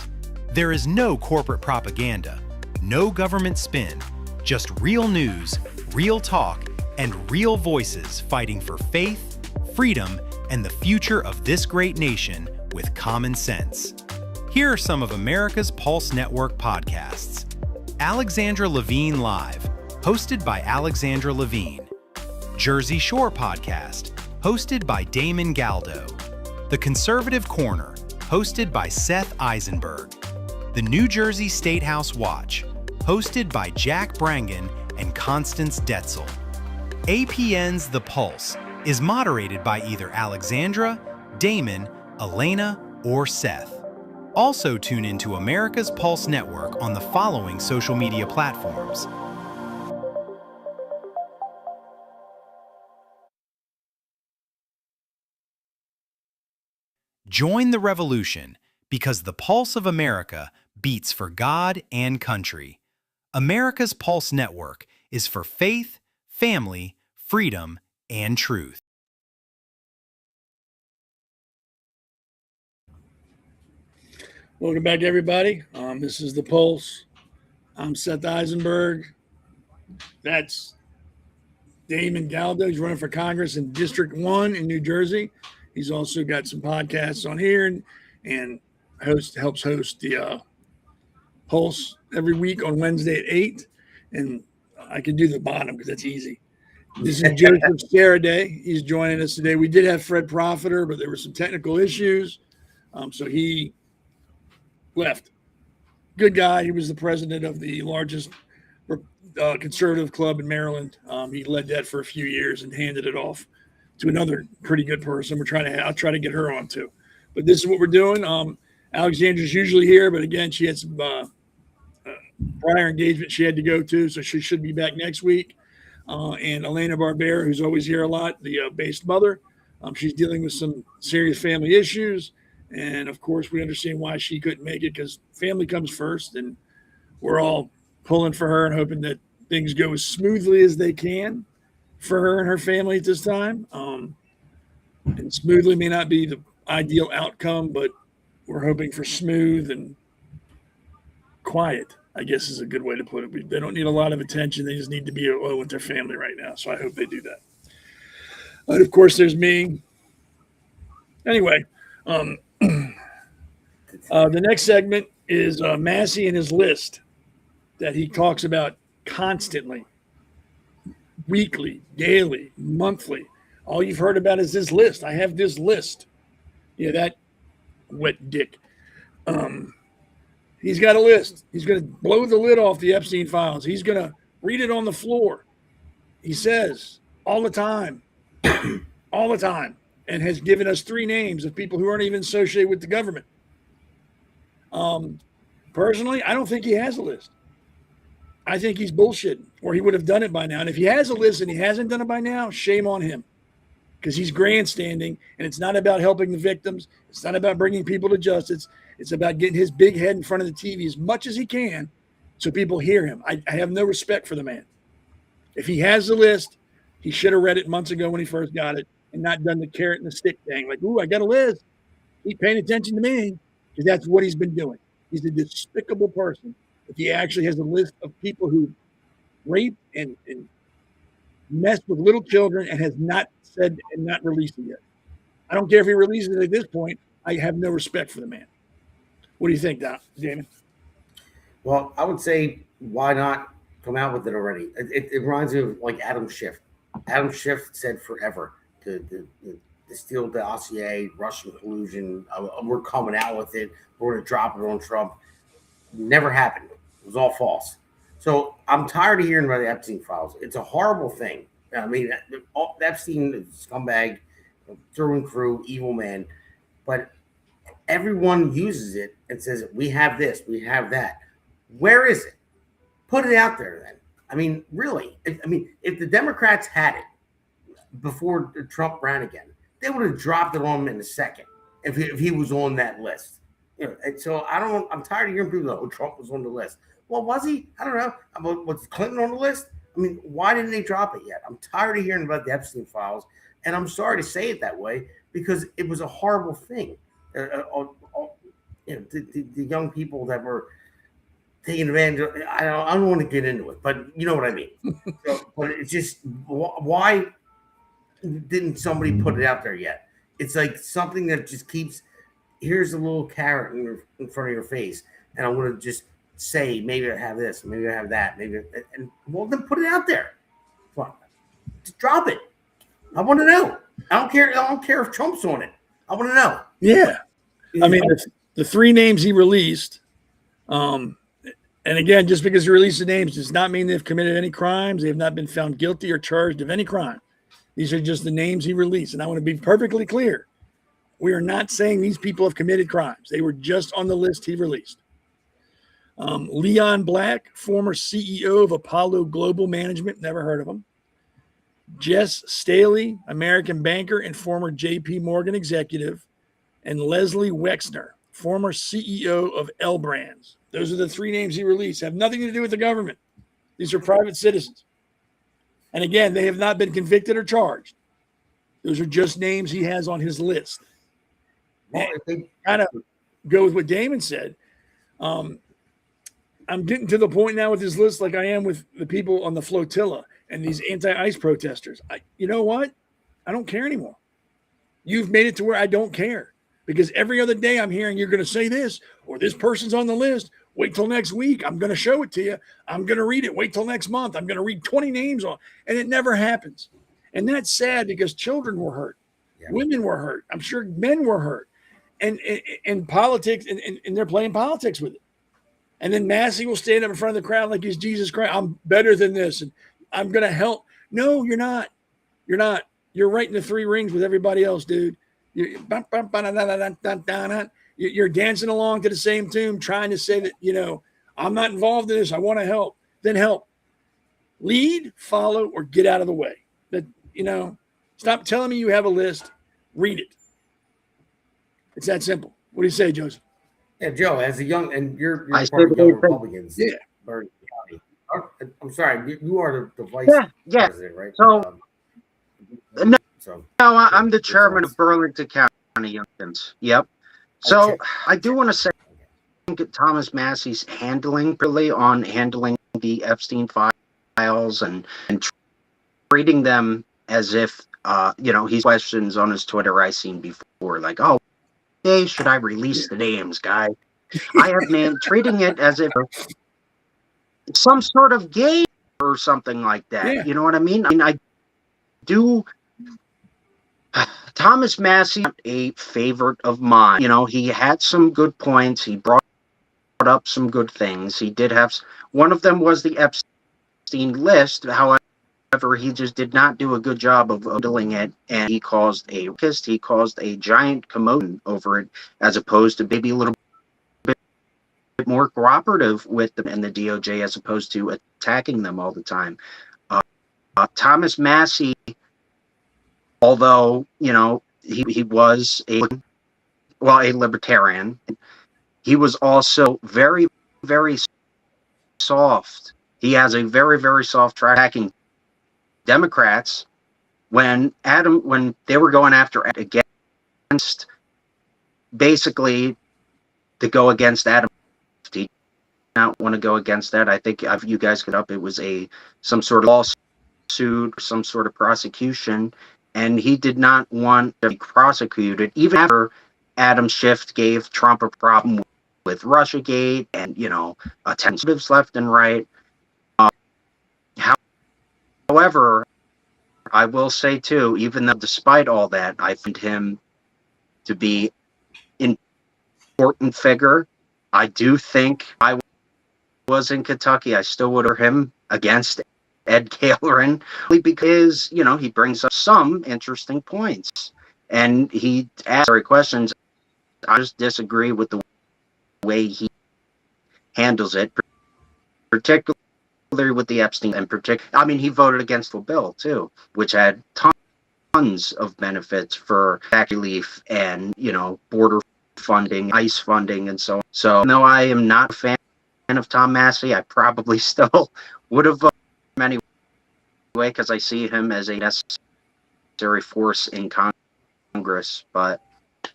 There is no corporate propaganda, no government spin, just real news, real talk, and real voices fighting for faith, freedom, and the future of this great nation with common sense. Here are some of America's Pulse Network podcasts. Alexandra Levine Live, hosted by Alexandra Levine. Jersey Shore Podcast, hosted by Damon Galdo. The Conservative Corner, hosted by Seth Eisenberg. The New Jersey State House Watch, hosted by Jack Brangan and Constance Detzel. APN's The Pulse is moderated by either Alexandra, Damon, Elena, or Seth. Also tune into America's Pulse Network on the following social media platforms: Join the revolution, because the pulse of America beats for God and country. America's Pulse Network is for faith, family, freedom, and truth. Welcome back, everybody. This is The Pulse. I'm Seth Eisenberg. That's Damon Galdo. He's running for Congress in District 1 in New Jersey. He's also got some podcasts on here and helps host the Pulse every week on Wednesday at 8. And I can do the bottom because that's easy. This is Joseph Sereday. He's joining us today. We did have Fred Profiter, but there were some technical issues. So he left. Good guy. He was the president of the largest conservative club in Maryland. He led that for a few years and handed it off to another pretty good person. I'll try to get her on too. But this is what we're doing. Alexandra's usually here, but again, she had some prior engagement she had to go to, so she should be back next week. And Elena Barbera, who's always here a lot, the based mother, she's dealing with some serious family issues. And of course, we understand why she couldn't make it, because family comes first, and we're all pulling for her and hoping that things go as smoothly as they can for her and her family at this time. And smoothly may not be the ideal outcome, but we're hoping for smooth and quiet, I guess is a good way to put it. They don't need a lot of attention. They just need to be alone with their family right now. So I hope they do that. And of course, there's me. Anyway, the next segment is Massie and his list that he talks about constantly, weekly, daily, monthly. All you've heard about is this list. I have this list. Yeah, that wet dick. He's got a list. He's going to blow the lid off the Epstein files. He's going to read it on the floor. He says all the time, all the time, and has given us 3 names of people who aren't even associated with the government. Personally, I don't think he has a list. I think he's bullshitting, or he would have done it by now. And if he has a list and he hasn't done it by now, shame on him, because he's grandstanding, and it's not about helping the victims. It's not about bringing people to justice. It's about getting his big head in front of the TV as much as he can so people hear him. I have no respect for the man. If he has the list, he should have read it months ago when he first got it and not done the carrot and the stick thing. Like, ooh, I got a list. Keep paying attention to me, because that's what he's been doing. He's a despicable person if he actually has a list of people who raped and messed with little children and has not said and not released it yet. I don't care if he releases it at this point. I have no respect for the man. What do you think, Damon? Well, I would say, why not come out with it already? It reminds me of like Adam Schiff. Adam Schiff said forever to steal the dossier, Russian collusion. We're coming out with it. We're going to drop it on Trump. Never happened. It was all false. So I'm tired of hearing about the Epstein files. It's a horrible thing. I mean, Epstein, scumbag, through and through, evil man. But everyone uses it and says, we have this, we have that. Where is it? Put it out there then. I mean, really. If the Democrats had it before Trump ran again, they would have dropped it on him in a second if he was on that list. And so I'm tired of hearing people go, oh, Trump was on the list. Well, was he? I don't know. Was Clinton on the list? I mean, why didn't they drop it yet? I'm tired of hearing about the Epstein files, and I'm sorry to say it that way because it was a horrible thing. The young people that were taking advantage of, I don't want to get into it, but you know what I mean. But it's just, why didn't somebody put it out there yet? It's like something that just keeps, here's a little carrot in front of your face, and I want to just say, maybe I have this, maybe I have that, maybe, and well, then put it out there. Just drop it. I want to know. I don't care if Trump's on it. I want to know. Yeah. I mean, the 3 names he released, and again, just because he released the names does not mean they've committed any crimes. They have not been found guilty or charged of any crime. These are just the names he released. And I want to be perfectly clear. We are not saying these people have committed crimes. They were just on the list he released. Leon Black, former CEO of Apollo Global Management, never heard of him. Jess Staley, American banker and former JP Morgan executive. And Leslie Wexner, former CEO of L Brands. Those are the 3 names he released. Have nothing to do with the government. These are private citizens. And again, they have not been convicted or charged. Those are just names he has on his list. Well, they kind of go with what Damon said. I'm getting to the point now with this list like I am with the people on the flotilla and these anti-ICE protesters. You know what? I don't care anymore. You've made it to where I don't care. Because every other day I'm hearing you're going to say this or this person's on the list. Wait till next week. I'm going to show it to you. I'm going to read it. Wait till next month. I'm going to read 20 names on. And it never happens. And that's sad because children were hurt. Yeah. Women were hurt. I'm sure men were hurt. And politics, and they're playing politics with it. And then Massie will stand up in front of the crowd like he's Jesus Christ. I'm better than this, and I'm going to help. No, you're not. You're not. You're right in the 3 rings with everybody else, dude. You're dancing along to the same tune, trying to say that, I'm not involved in this. I want to help. Then help. Lead, follow, or get out of the way. Stop telling me you have a list. Read it. It's that simple. What do you say, Joseph? Yeah, Joe, as a young, and you're part of the Republicans, yeah, Bergen County. I'm sorry. You are the vice president, right? So, I'm the chairman of Burlington County Youngins. Yep. So I do want to say, I think Thomas Massie's handling the Epstein files and treating them as if, he's questions on his Twitter I've seen before, like, oh, hey, should I release the names, guy? I have treating it as if some sort of game or something like that. Yeah. You know what I mean? I do. Thomas Massie, a favorite of mine. He had some good points. He brought up some good things. He did have one of them was the Epstein list. However, he just did not do a good job of handling it, and he caused a giant commotion over it, as opposed to maybe a little bit more cooperative with them and the DOJ, as opposed to attacking them all the time. Thomas Massie, although he was a libertarian, he was also very, very soft. He has a very, very soft track attacking Democrats when they were going after against, basically, to go against Adam. He did not want to go against that. I think if you guys could up, it was some sort of lawsuit or some sort of prosecution, and he did not want to be prosecuted, even after Adam Schiff gave Trump a problem with Russiagate and attentives left and right. However, I will say too, even though despite all that, I find him to be an important figure. I do think I was in Kentucky, I still would have him against Ed Galerin, because he brings up some interesting points and he asks questions. I just disagree with the way he handles it, particularly with the Epstein, and he voted against the bill too, which had tons of benefits for tax relief and border funding, ICE funding, and so on. So, though I am not a fan of Tom Massie, I probably still would have voted him anyway, because I see him as a necessary force in Congress. But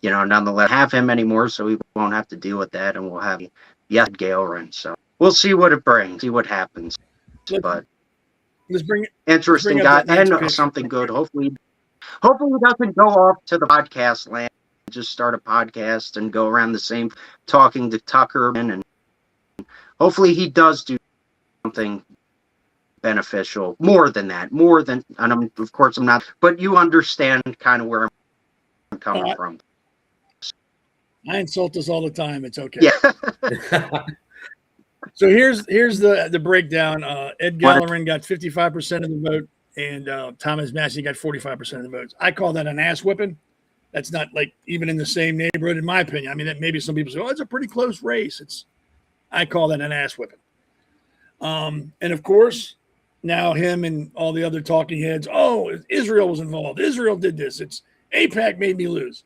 nonetheless, have him anymore, so we won't have to deal with that, and we'll have Galerin. So we'll see what it brings, see what happens. But interesting guy, and something good. Hopefully he doesn't go off to the podcast land, just start a podcast and go around the same talking to Tucker, and hopefully he does do something beneficial, more than, and of course I'm not, but you understand kind of where I'm coming from. I insult us all the time. It's okay. Yeah. So here's the breakdown. Ed Galerin got 55% of the vote, and Thomas Massie got 45% of the votes. I call that an ass whipping. That's not like even in the same neighborhood, in my opinion. I mean, that maybe some people say, "Oh, it's a pretty close race." I call that an ass whipping. And of course, now him and all the other talking heads. Oh, Israel was involved. Israel did this. It's APAC made me lose.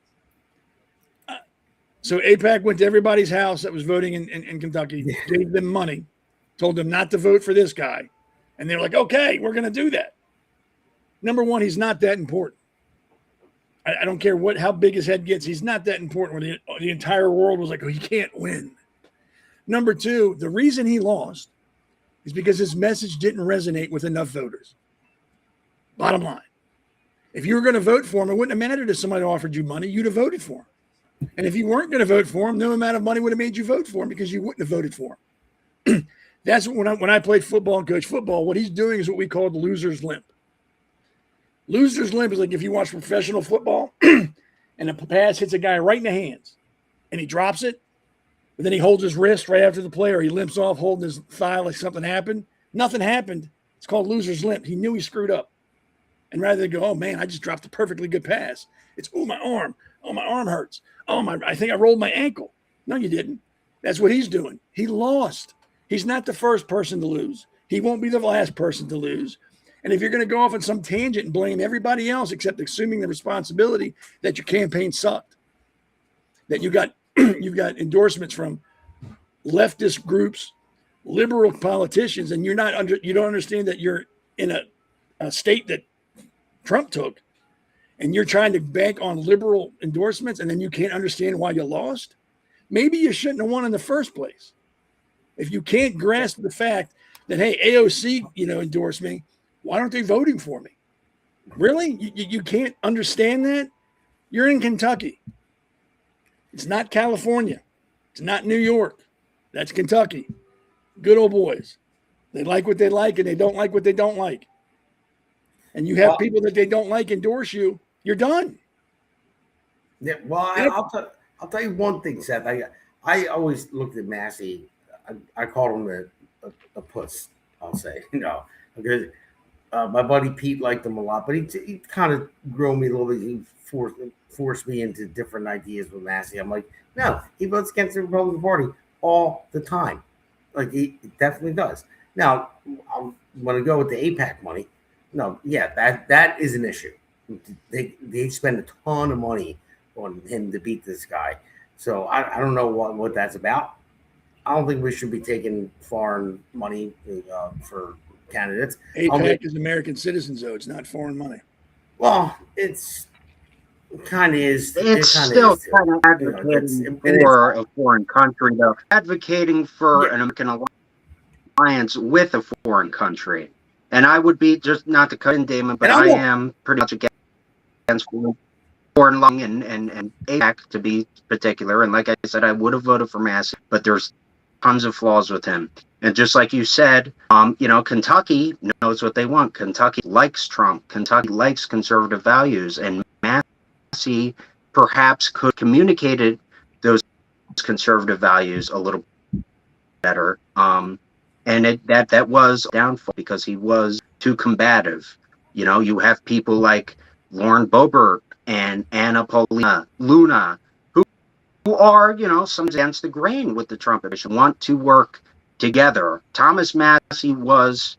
So APAC went to everybody's house that was voting in Kentucky, gave them money, told them not to vote for this guy. And they were like, okay, we're going to do that. Number one, he's not that important. I don't care how big his head gets. He's not that important where the entire world was like, oh, he can't win. Number two, the reason he lost is because his message didn't resonate with enough voters. Bottom line. If you were going to vote for him, it wouldn't have mattered if somebody offered you money. You'd have voted for him. And if you weren't going to vote for him, no amount of money would have made you vote for him, because you wouldn't have voted for him. That's when I played football and coached football, what he's doing is what we call the loser's limp. Loser's limp is like if you watch professional football and a pass hits a guy right in the hands and he drops it, but then he holds his wrist right after the play, or he limps off holding his thigh like something happened. Nothing happened. It's called loser's limp. He knew he screwed up. And rather than go, oh, man, I just dropped a perfectly good pass, it's, oh, my arm. Oh, my arm hurts. Oh, I think I rolled my ankle. No, you didn't. That's what he's doing. He lost. He's not the first person to lose. He won't be the last person to lose. And if you're going to go off on some tangent and blame everybody else except assuming the responsibility that your campaign sucked, that you've got endorsements from leftist groups, liberal politicians, and you don't understand that you're in a state that Trump took, and you're trying to bank on liberal endorsements, and then you can't understand why you lost. Maybe you shouldn't have won in the first place. If you can't grasp the fact that, hey, AOC, endorsed me, why aren't they voting for me? Really? You can't understand that? You're in Kentucky. It's not California. It's not New York. That's Kentucky. Good old boys. They like what they like, and they don't like what they don't like. And you have people that they don't like endorse you, you're done. Yeah, well, I'll tell you one thing, Seth. I always looked at Massie. I called him a puss, I'll say, because my buddy Pete liked him a lot, but he kind of grew me a little bit. He forced me into different ideas with Massie. I'm like, no, he votes against the Republican Party all the time. Like, he definitely does. Now, I'm going to go with the APAC money. No, yeah, that is an issue. They spend a ton of money on him to beat this guy. So I don't know what that's about. I don't think we should be taking foreign money for candidates. APAC is American citizens, though. It's not foreign money. Well, it kind of is. It's still kind of advocating for a foreign country, though. Advocating for an American alliance with a foreign country. And I would be, just not to cut in, Damon, but I am pretty much against foreign long and APAC to be particular. And like I said, I would have voted for Massie, but there's tons of flaws with him. And just like you said, Kentucky knows what they want. Kentucky likes Trump. Kentucky likes conservative values. And Massie perhaps could have communicated those conservative values a little better. And that was a downfall because he was too combative. You have people like Lauren Boebert and Anna Paulina Luna, who are, some against the grain with the Trump administration, want to work together. Thomas Massie was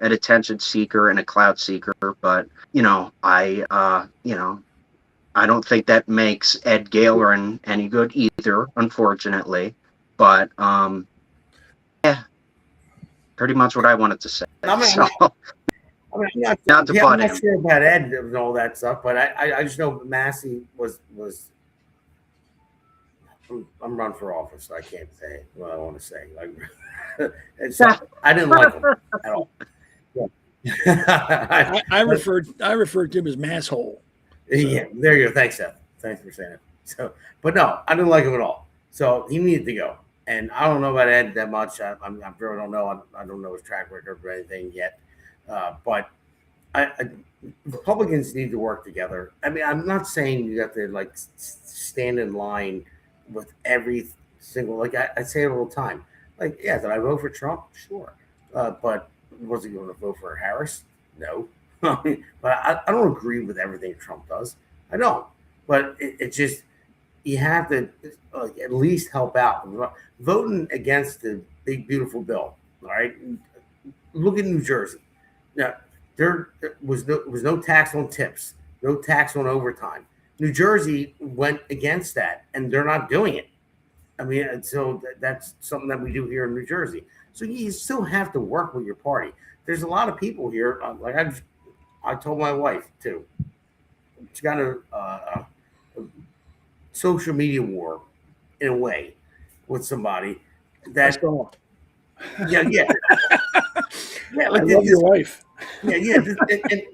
an attention seeker and a clout seeker, but I don't think that makes Ed Galerin any good either, unfortunately. But yeah, pretty much what I wanted to say. I'm not sure about Ed and all that stuff, but I just know Massie was. I'm running for office, so I can't say what I want to say. I didn't like him at all. Yeah. I referred to him as masshole. So. Yeah, there you go. Thanks, Seth. Thanks for saying it. So, but no, I didn't like him at all. So he needed to go. And I don't know about Ed that much. I really don't know. I don't know his track record or anything yet. But Republicans need to work together. I mean, I'm not saying you have to stand in line with every single, I say it all the time. Did I vote for Trump? Sure. But was he going to vote for Harris? No. But I don't agree with everything Trump does. I don't. But it just, you have to at least help out. Voting against the big, beautiful bill, all right? Look at New Jersey. Now, there was no tax on tips, no tax on overtime. New Jersey went against that, and they're not doing it. I mean, so that's something that we do here in New Jersey. So you still have to work with your party. There's a lot of people here. I told my wife too. She got a social media war in a way with somebody that. Yeah. Yeah, I love your wife. Yeah.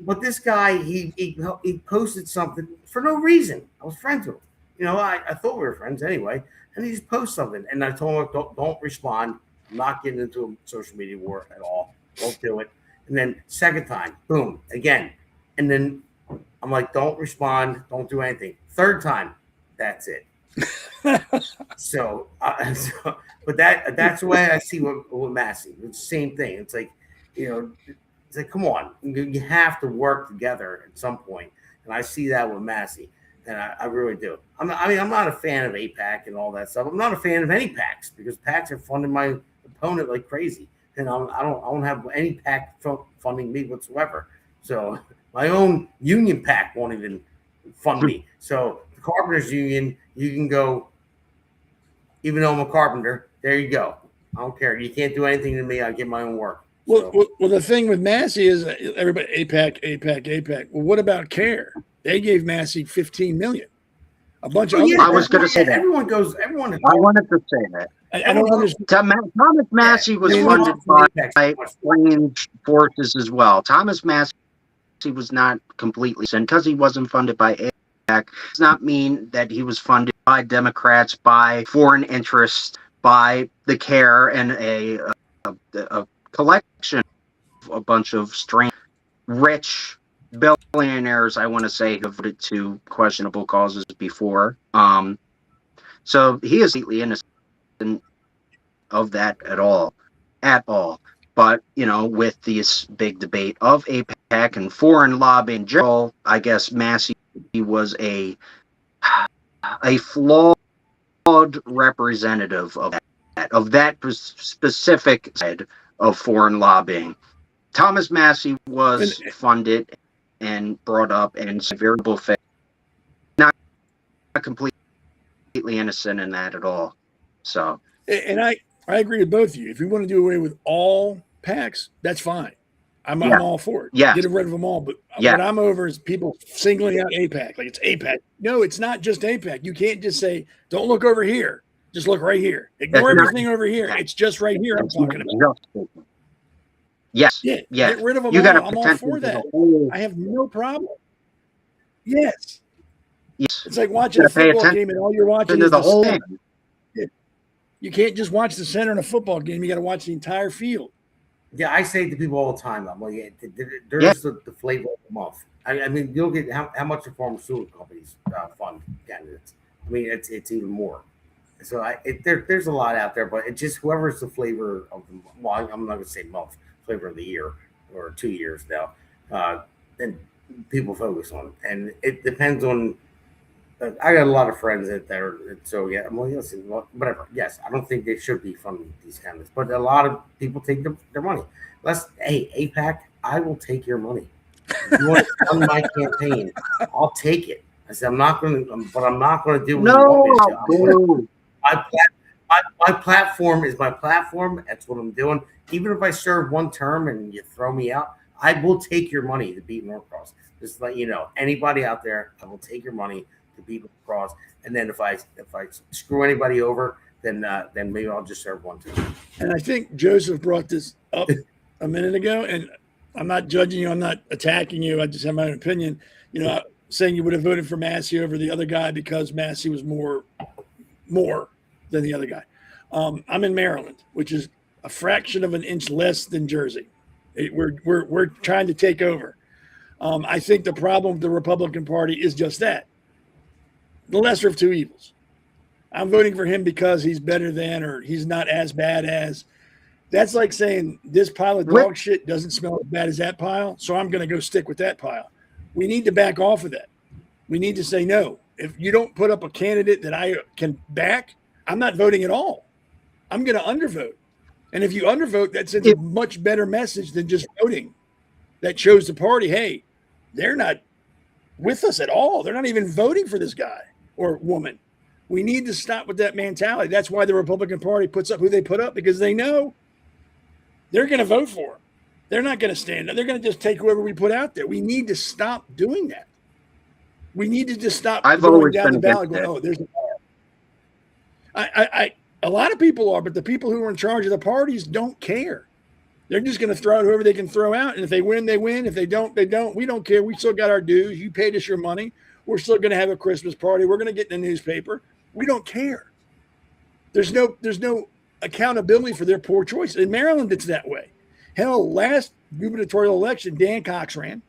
But this guy, he posted something for no reason. I was friends with him. I thought we were friends anyway. And he just posted something. And I told him, don't respond. I'm not getting into a social media war at all. Don't do it. And then second time, boom, again. And then I'm like, don't respond. Don't do anything. Third time, that's it. But that's the way I see with Massie. It's the same thing. It's like, it's like, come on, you have to work together at some point. And I see that with Massie, and I really do. I'm not a fan of APAC and all that stuff. I'm not a fan of any PACs because PACs are funding my opponent like crazy, and I don't have any PAC funding me whatsoever. So my own union PAC won't even fund me. So the Carpenters Union, you can go. Even though I'm a carpenter, there you go. I don't care. You can't do anything to me. I get my own work. Well, the thing with Massie is everybody APAC. Well, what about CARE? They gave Massie $15 million. A bunch of other I was going to say that. Everyone. I wanted to say that. I don't understand. Thomas Massie was funded by Strange forces as well. Thomas Massie was not completely, and because he wasn't funded by APAC, does not mean that he was funded by Democrats, by foreign interests, by the CARE, and a collection of a bunch of strange, rich billionaires, I want to say, have voted to questionable causes before. So he is completely innocent of that at all. But, with this big debate of APAC and foreign lobbying in general, I guess Massie was a flawed representative of that specific side of foreign lobbying. Thomas Massie was funded and brought up and variable faith, not completely innocent in that at all. So, and I agree with both of you. If you want to do away with all PACs, that's fine. I'm all for it. Yeah. Get rid of them all. But what I'm over is people singling out APAC. Like it's APAC. No, it's not just APAC. You can't just say, don't look over here. Just look right here. Ignore everything over here. It's just right here I'm talking about. Yes. Yeah. Yeah. Get rid of them you all. I'm all for that. I have no problem. Yes. It's like watching a football game and all you're watching is the whole center. You can't just watch the center in a football game. You got to watch the entire field. Yeah, I say to people all the time, I'm like, there's the flavor of the month. I mean, you'll get how much the pharmaceutical companies fund candidates. I mean, it's even more. So there's a lot out there, but it's just whoever's the flavor of the, well, I'm not going to say month, flavor of the year or 2 years now, then people focus on. And it depends on, I got a lot of friends that are, so yeah, I'm like, listen, whatever. Yes, I don't think they should be funding these candidates, but a lot of people take their money. Hey, APAC, I will take your money. If you want to fund my campaign, I'll take it. I said, I'm not going to, but I'm not going to do what you want me to do. My platform is my platform. That's what I'm doing. Even if I serve one term and you throw me out, I will take your money to beat Norcross. Just to let you know, anybody out there, I will take your money to beat Norcross. And then if I screw anybody over, then maybe I'll just serve one term. And I think Joseph brought this up a minute ago, and I'm not judging you. I'm not attacking you. I just have my own opinion. Saying you would have voted for Massie over the other guy because Massie was more than the other guy. I'm in Maryland, which is a fraction of an inch less than Jersey. We're trying to take over. I think the problem with the Republican Party is just that. The lesser of two evils. I'm voting for him because he's better than, or he's not as bad as. That's like saying this pile of dog shit doesn't smell as bad as that pile, so I'm going to go stick with that pile. We need to back off of that. We need to say no. If you don't put up a candidate that I can back, I'm not voting at all. I'm going to undervote. And if you undervote, that sends a much better message than just voting. That shows the party, hey, they're not with us at all. They're not even voting for this guy or woman. We need to stop with that mentality. That's why the Republican Party puts up who they put up, because they know they're going to vote for them. They're not going to stand up. They're going to just take whoever we put out there. We need to stop doing that. We need to just stop going down the ballot going, oh, there's a lot of people are, but the people who are in charge of the parties don't care. They're just going to throw out whoever they can throw out. And if they win, they win. If they don't, they don't. We don't care. We still got our dues. You paid us your money. We're still going to have a Christmas party. We're going to get in the newspaper. We don't care. There's no accountability for their poor choices. In Maryland, it's that way. Hell, last gubernatorial election, Dan Cox ran.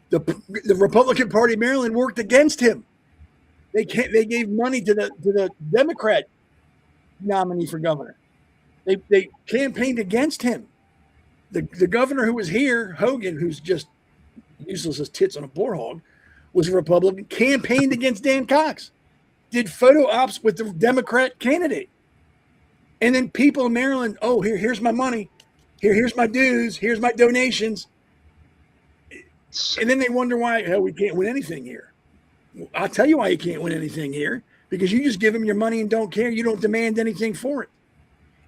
The Republican Party of Maryland worked against him. They gave money to the Democrat nominee for governor. They campaigned against him. The governor who was here, Hogan, who's just useless as tits on a boar hog, was a Republican, campaigned against Dan Cox, did photo ops with the Democrat candidate. And then people in Maryland, oh, here's my money. Here's my dues. Here's my donations. And then they wonder why we can't win anything here. I'll tell you why you can't win anything here. Because you just give them your money and don't care. You don't demand anything for it.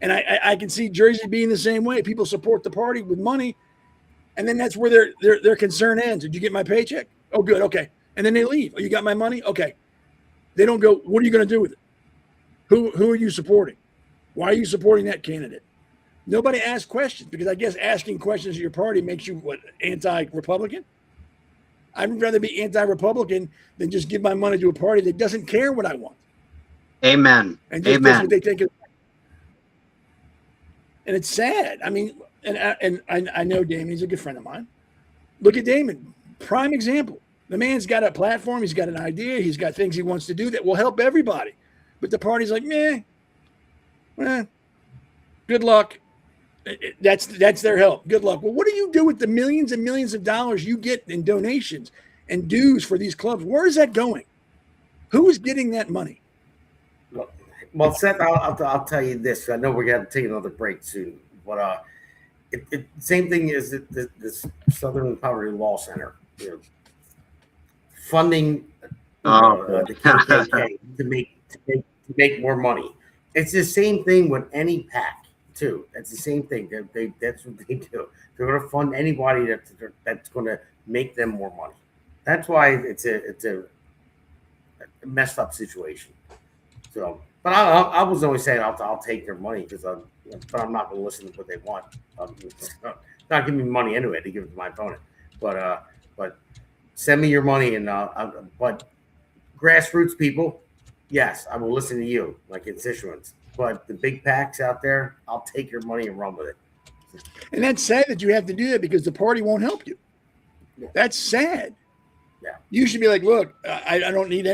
And I can see Jersey being the same way. People support the party with money, and then that's where their concern ends. Did you get my paycheck? Oh, good, okay. And then they leave. Oh, you got my money? Okay. They don't go, what are you going to do with it? Who are you supporting? Why are you supporting that candidate? Nobody asks questions, because I guess asking questions of your party makes you, what, anti-Republican? I'd rather be anti-Republican than just give my money to a party that doesn't care what I want. Amen. And just does what they think is. And it's sad. I mean, and I know Damon, he's a good friend of mine. Look at Damon, prime example. The man's got a platform, he's got an idea, he's got things he wants to do that will help everybody. But the party's like, good luck. That's their help. Good luck. Well, what do you do with the millions and millions of dollars you get in donations and dues for these clubs? Where is that going? Who is getting that money? Well, Seth, I'll tell you this. I know we're going to take another break soon, but same thing as this Southern Poverty Law Center, funding the KKK to make more money. It's the same thing with any PAC too. It's the same thing. That's what they do. They're going to fund anybody that's going to make them more money. That's why it's a messed up situation. So. But I was always saying I'll take their money but I'm not going to listen to what they want. Not giving me money anyway to give it to my opponent. But send me your money but grassroots people, yes, I will listen to you, my constituents. But the big PACs out there, I'll take your money and run with it. And that's sad that you have to do that, because the party won't help you. That's sad. Yeah. You should be like, look, I don't need I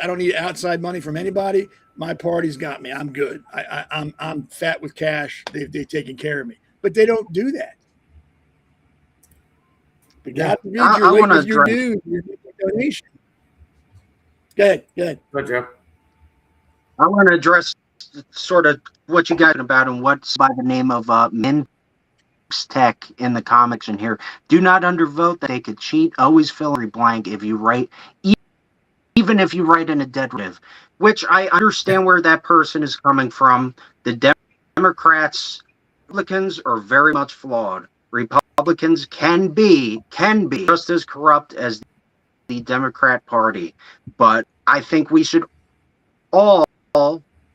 don't need outside money from anybody. My party's got me. I'm good. I'm fat with cash. They've taken care of me. But they don't do that. But God forbid you're late with your dues, your donation. Go ahead. Good, Joe. I want to address sort of what you got about and what's by the name of Min Tech in the comics in here. Do not undervote that they could cheat. Always fill every blank if you write, even if you write in a deadlive, which I understand where that person is coming from. The Democrats, Republicans are very much flawed. Republicans can be just as corrupt as the Democrat Party, but I think we should all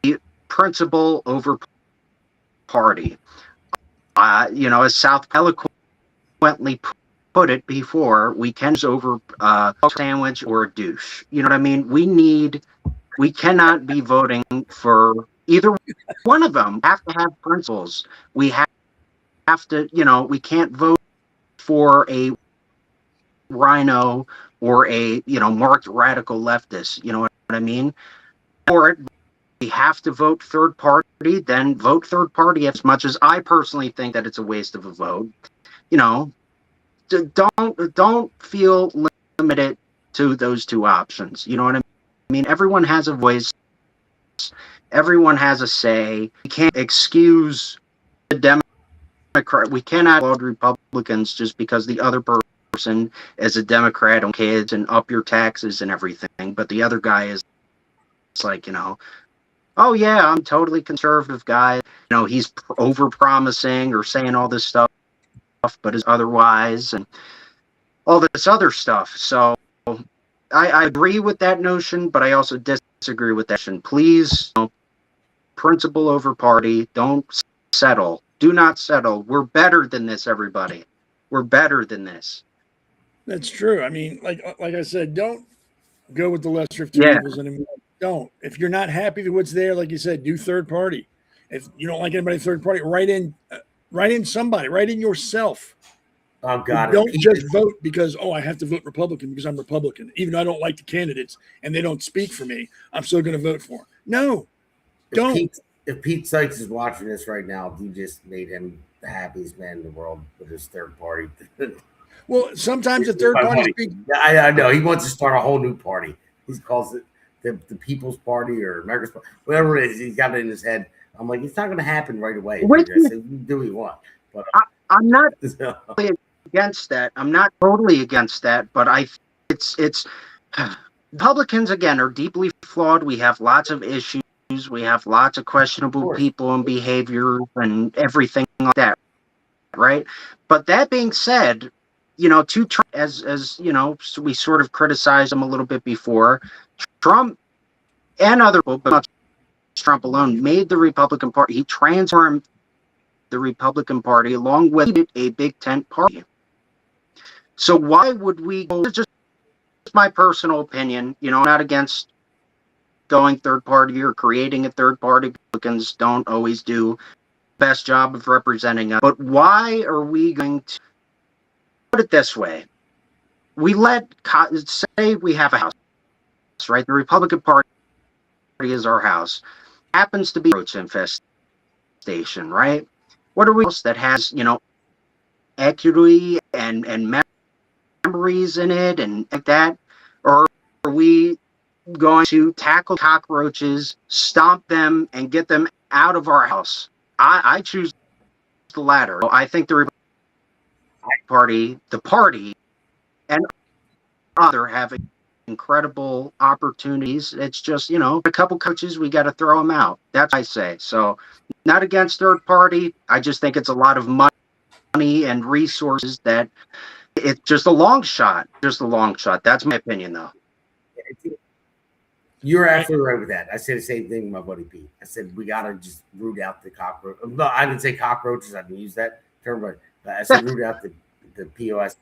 be principle over party. As South eloquently put it before, we can over a sandwich or a douche. You know what I mean? We cannot be voting for either one of them. We have to have principles. We have to, we can't vote for a rhino or a, marked radical leftist. You know what I mean? For it, we have to vote third party, then vote third party. As much as I personally think that it's a waste of a vote, don't feel limited to those two options. You know what I mean? Everyone has a voice. Everyone has a say. We can't excuse the Democrat. We cannot applaud Republicans just because the other person is a Democrat on kids and up your taxes and everything. But the other guy is like, oh yeah, I'm totally conservative guy. He's over promising or saying all this stuff, but is otherwise, and all this other stuff. So I agree with that notion, but I also disagree with that notion. Please, principle over party. Don't settle. Do not settle. We're better than this, everybody. We're better than this. That's true. I mean, like I said, don't go with the lesser of two evils anymore. Don't. If you're not happy with what's there, like you said, do third party. If you don't like anybody third party, write in somebody. Write in yourself. Oh God! Don't just vote because I have to vote Republican because I'm Republican, even though I don't like the candidates and they don't speak for me. I'm still going to vote for them. No, don't. If Pete Sykes is watching this right now, you just made him the happiest man in the world with his third party. Well, sometimes the third party speaks. I know he wants to start a whole new party. He calls it the People's Party or America's Party, whatever it is. He's got it in his head. I'm like, it's not going to happen right away. I said, you do what you want. But I'm not totally against that. I'm not totally against that, but it's Republicans again are deeply flawed. We have lots of issues. issues. We have lots of questionable people and behavior and everything like that, right? But that being said, to Trump, as we sort of criticized him a little bit before, Trump and other people, but not Trump alone, made the Republican Party. He transformed the Republican Party along with a big tent party. So why would we go? Just my personal opinion, I'm not against going third party or creating a third party. Republicans don't always do the best job of representing us. But why are we going to put it this way? We say we have a house, right? The Republican Party is our house. Happens to be a roach infestation, right? What are we that has, equity and memories in it and like that? Or are we going to tackle cockroaches, stomp them, and get them out of our house? I choose the latter. I think the Republican Party, and other have incredible opportunities. It's just, a couple coaches, we got to throw them out. That's what I say. So not against third party. I just think it's a lot of money and resources that it's just a long shot. That's my opinion, though. You're absolutely right with that. I said the same thing with my buddy Pete. I said we got to just root out the cockroach. No, I didn't say cockroaches. I didn't use that term, but I said root out the POS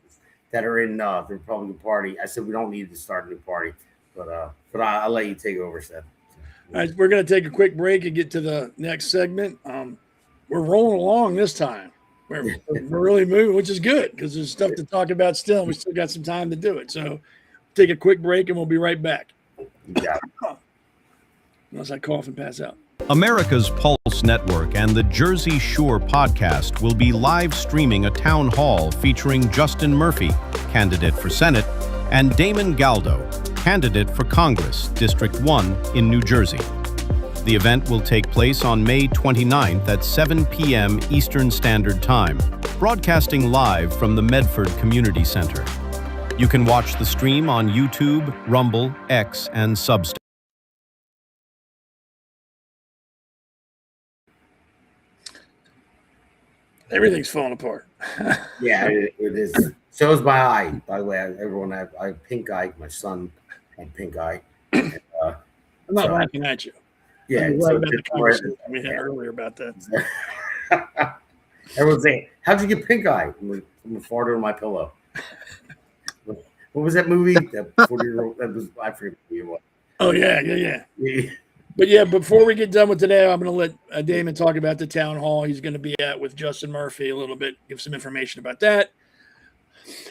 that are in the Republican Party. I said we don't need to start a new party, but I'll let you take over, Seth. All right, we're going to take a quick break and get to the next segment. We're rolling along this time. We're really moving, which is good because there's stuff to talk about still. We still got some time to do it. So take a quick break and we'll be right back. Yeah. Unless I cough and pass out. America's Pulse Network and the Jersey Shore podcast will be live streaming a town hall featuring Justin Murphy, candidate for Senate, and Damon Galdo, candidate for Congress, District 1 in New Jersey. The event will take place on May 29th at 7 p.m. Eastern Standard Time, broadcasting live from the Medford Community Center. You can watch the stream on YouTube, Rumble, X, and Substack. Everything's falling apart. Yeah, it is. So is my eye. By the way, everyone I have pink eye. My son had pink eye. And, I'm not laughing at you. Yeah, I'm so right about the conversation we had earlier about that. Everyone's saying, "How'd you get pink eye?" I'm a farter on my pillow. What was that movie? That 40-year-old. That was, I forget what it was. Oh yeah. But yeah, before we get done with today, I'm going to let Damon talk about the town hall he's going to be at with Justin Murphy a little bit, give some information about that.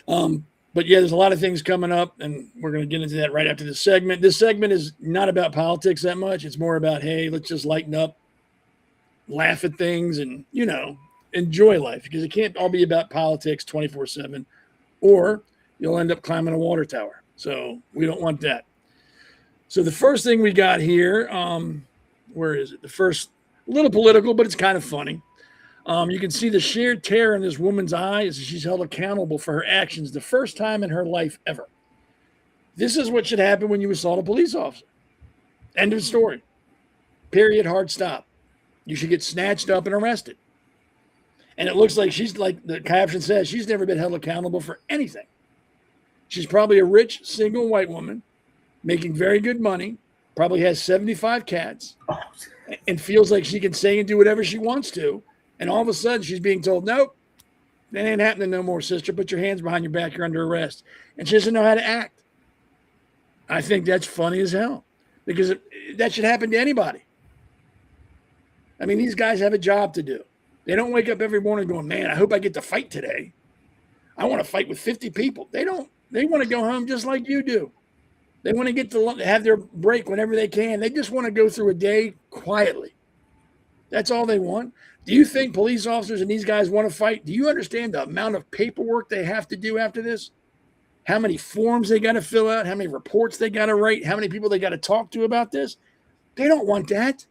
But yeah, there's a lot of things coming up, and we're going to get into that right after this segment. This segment is not about politics that much. It's more about, hey, let's just lighten up, laugh at things, and, enjoy life, because it can't all be about politics 24/7, or you'll end up climbing a water tower. So we don't want that. So the first thing we got here, where is it? The first, a little political, but it's kind of funny. You can see the sheer terror in this woman's eyes as she's held accountable for her actions the first time in her life ever. This is what should happen when you assault a police officer. End of story. Period. Hard stop. You should get snatched up and arrested. And it looks like she's, like the caption says, she's never been held accountable for anything. She's probably a rich, single white woman making very good money, probably has 75 cats, and feels like she can say and do whatever she wants to. And all of a sudden, she's being told, nope, that ain't happening no more, sister. Put your hands behind your back. You're under arrest. And she doesn't know how to act. I think that's funny as hell, because that should happen to anybody. I mean, these guys have a job to do. They don't wake up every morning going, man, I hope I get to fight today. I want to fight with 50 people. They don't. They want to go home just like you do. They want to get to have their break whenever they can. They just want to go through a day quietly. That's all they want. Do you think police officers and these guys want to fight? Do you understand the amount of paperwork they have to do after this? How many forms they got to fill out? How many reports they got to write? How many people they got to talk to about this? They don't want that.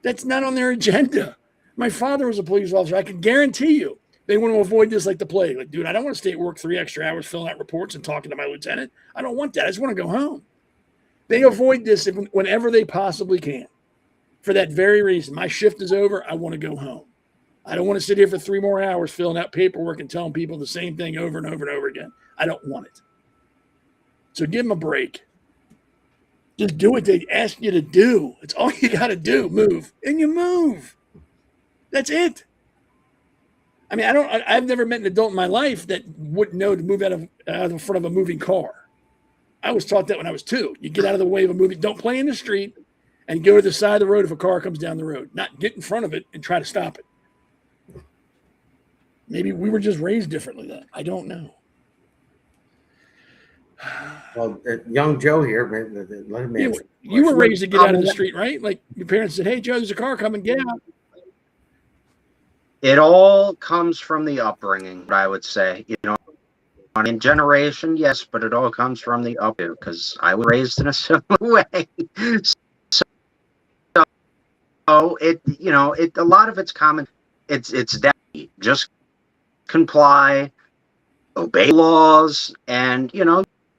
That's not on their agenda. My father was a police officer. I can guarantee you they want to avoid this like the plague. Like, dude, I don't want to stay at work 3 extra hours filling out reports and talking to my lieutenant. I don't want that. I just want to go home. They avoid this whenever they possibly can. for that very reason. My shift is over. I want to go home. I don't want to sit here for 3 more hours filling out paperwork and telling people the same thing over and over and over again. I don't want it. So give them a break. Just do what they ask you to do. It's all you got to do. Move. And you move. That's it. I mean, I've never met an adult in my life that wouldn't know to move out of front of a moving car. I was taught that when I was 2. You get out of the way of a moving. Don't play in the street and go to the side of the road if a car comes down the road. Not get in front of it and try to stop it. Maybe we were just raised differently then. I don't know. Well, young Joe here, man, let him answer. You were raised to get out of the street, right? Like your parents said, "Hey, Joe, there's a car coming. Get out." It all comes from the upbringing, I would say. In generation, yes, but it all comes from the upbringing because I was raised in a similar way. So it, a lot of it's common. It's that just comply, obey laws, and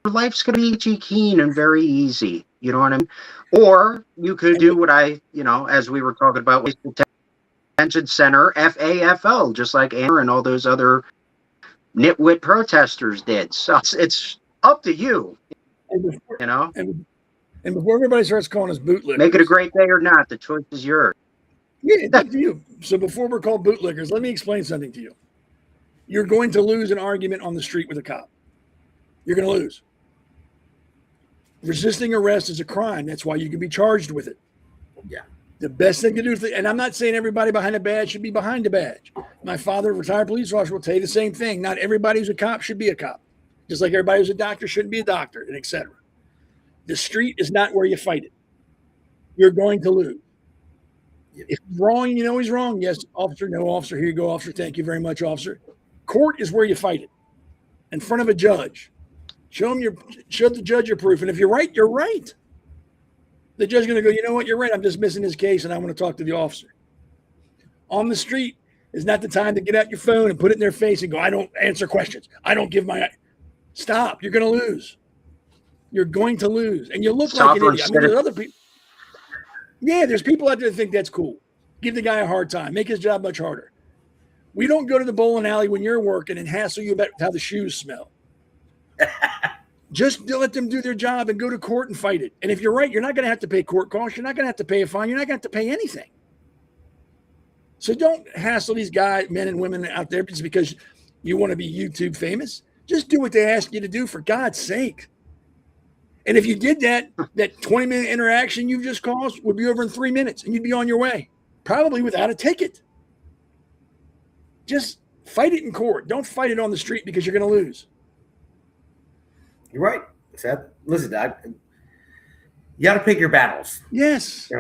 life's gonna be peachy keen and very easy. You know what I mean? Or you could do what as we were talking about with the Detention Center, FAFL, just like Amber and all those other nitwit protesters did. So it's up to you. And before everybody starts calling us bootlickers, make it a great day or not. The choice is yours. Yeah, it's up to you. So before we're called bootlickers, let me explain something to you. You're going to lose an argument on the street with a cop. You're going to lose. Resisting arrest is a crime. That's why you can be charged with it. Yeah. The best thing to do, and I'm not saying everybody behind a badge should be behind a badge. My father, retired police officer, will tell you the same thing. Not everybody who's a cop should be a cop. Just like everybody who's a doctor shouldn't be a doctor, and etc. The street is not where you fight it. You're going to lose. If he's wrong, you know he's wrong. Yes, officer, no, officer. Here you go, officer. Thank you very much, officer. Court is where you fight it. In front of a judge. Show the judge your proof. And if you're right, you're right. The judge's going to go, you know what, you're right. I'm dismissing this case and I want to talk to the officer. On the street is not the time to get out your phone and put it in their face and go, I don't answer questions. I don't give my... Stop. You're going to lose. You're going to lose. And you look like an idiot. I mean, there's other people. Yeah, there's people out there that think that's cool. Give the guy a hard time. Make his job much harder. We don't go to the bowling alley when you're working and hassle you about how the shoes smell. Just let them do their job and go to court and fight it. And if you're right, you're not going to have to pay court costs. You're not going to have to pay a fine. You're not going to have to pay anything. So don't hassle these guys, men and women out there just because you want to be YouTube famous. Just do what they ask you to do, for God's sake. And if you did that 20-minute interaction you've just caused would be over in 3 minutes and you'd be on your way, probably without a ticket. Just fight it in court. Don't fight it on the street because you're going to lose. You're right, Seth. Listen, you got to pick your battles. Yes.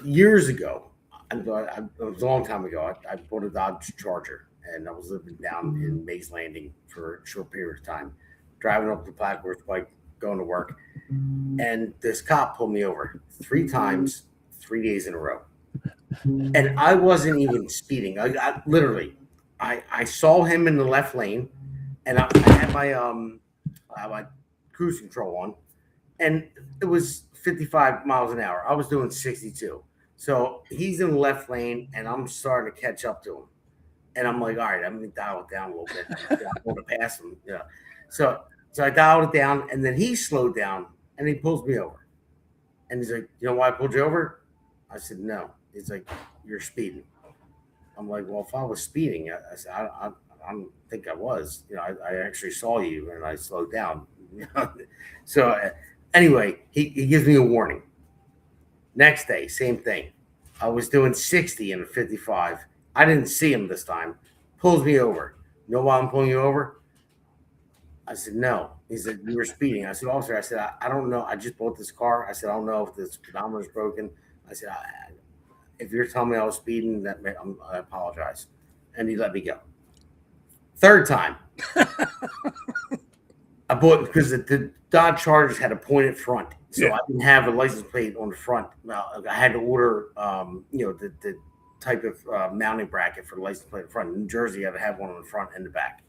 Years ago, it was a long time ago, I bought a Dodge Charger, and I was living down in Mays Landing for a short period of time, driving up the Blackworth Pike, going to work, and this cop pulled me over 3 times, 3 days in a row. And I wasn't even speeding. I literally saw him in the left lane, and I had my cruise control on, and it was 55 miles an hour. I was doing 62. So he's in the left lane, and I'm starting to catch up to him. And I'm like, all right, I'm going to dial it down a little bit. I want to pass him. Yeah. So I dialed it down, and then he slowed down, and he pulls me over. And he's like, you know why I pulled you over? I said, no. He's like, you're speeding. I'm like, well, if I was speeding, I said, I don't think I was. I actually saw you, and I slowed down. So anyway, he gives me a warning. Next day, same thing. I was doing 60 in a 55. I didn't see him this time. Pulls me over. You know why I'm pulling you over? I said, no. He said, you were speeding. I said, officer, I don't know. I just bought this car. I said, I don't know if the speedometer is broken. I said, if you're telling me I was speeding, I apologize. And he let me go. Third time. I bought, because the Dodge Chargers had a pointed front. So I didn't have a license plate on the front. Well, I had to order, the type of mounting bracket for the license plate in front. In New Jersey, you had to have one on the front and the back.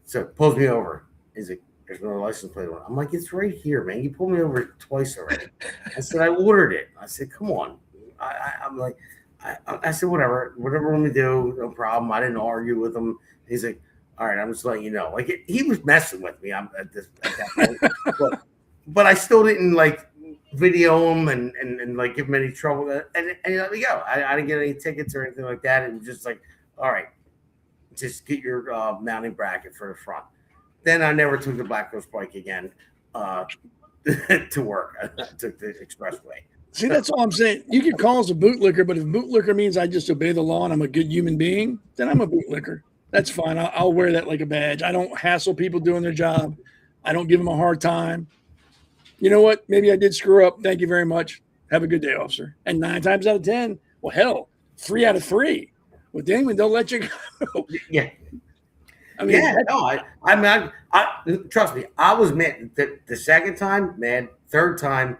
So pulls me over. He's like, there's no license plate on it. I'm like, it's right here, man. You pulled me over twice already. I said, I ordered it. I said, come on. I'm like, I said, whatever we want to do, no problem. I didn't argue with him. He's like, all right, I'm just letting you know. Like he was messing with me. At that point, but I still didn't like video him and like give him any trouble. And he let me go. I didn't get any tickets or anything like that. It was just like, all right, just get your mounting bracket for the front. Then I never took the Black Coast bike again to work. I took the expressway. See, that's all I'm saying. You can call us a bootlicker, but if bootlicker means I just obey the law and I'm a good human being, then I'm a bootlicker. That's fine. I'll wear that like a badge. I don't hassle people doing their job. I don't give them a hard time. You know what? Maybe I did screw up. Thank you very much. Have a good day, officer. And 9 times out of 10, well, hell, 3 out of 3. Well, Damon, they'll let you go. Yeah. I mean, I trust me. I was mad the second time, man. Third time,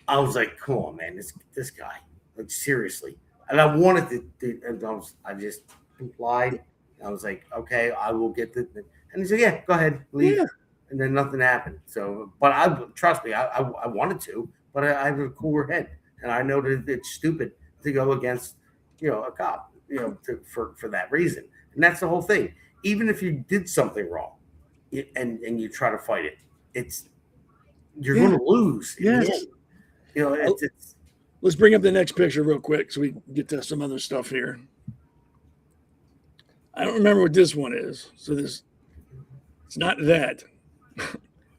I was like, "Come on, man, this guy, like seriously." And I wanted to. And I just complied. I was like, "Okay, I will get the." And he said, "Yeah, go ahead, leave." Yeah. And then nothing happened. So, but trust me, I wanted to, but I have a cooler head, and I know that it's stupid to go against, a cop, for that reason. And that's the whole thing. Even if you did something wrong, and you try to fight it, you're going to lose. Yes. It's Let's bring up the next picture real quick so we can get to some other stuff here. I don't remember what this one is. So it's not that.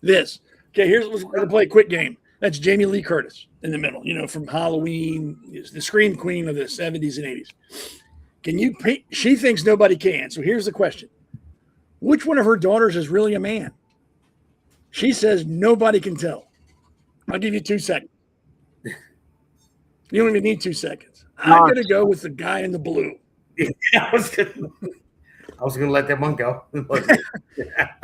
This. Okay, we're going to play a quick game. That's Jamie Lee Curtis in the middle, from Halloween, the scream queen of the 70s and 80s. She thinks nobody can. So here's the question. Which one of her daughters is really a man? She says nobody can tell. I'll give you 2 seconds. You don't even need 2 seconds. I'm going to go with the guy in the blue. I was going to let that one go.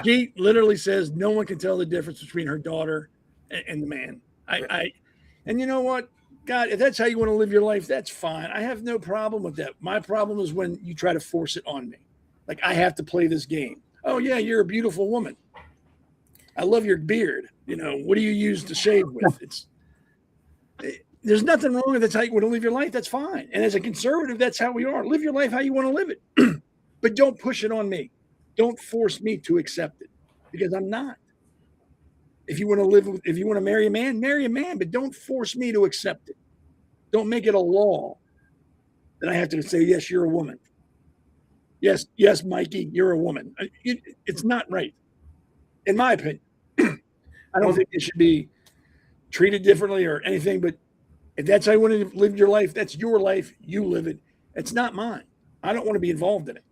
She literally says no one can tell the difference between her daughter and the man. And you know what? God, if that's how you want to live your life, that's fine. I have no problem with that. My problem is when you try to force it on me. Like, I have to play this game. Oh, yeah, you're a beautiful woman. I love your beard. What do you use to shave with? There's nothing wrong with that's how you want to live your life. That's fine. And as a conservative, that's how we are. Live your life how you want to live it. But don't push it on me. Don't force me to accept it because I'm not. If you want to marry a man, but don't force me to accept it. Don't make it a law that I have to say, yes, you're a woman. Yes, Mikey, you're a woman. It's not right. In my opinion, I don't think it should be treated differently or anything, but if that's how you want to live your life, that's your life. You live it. It's not mine. I don't want to be involved in it.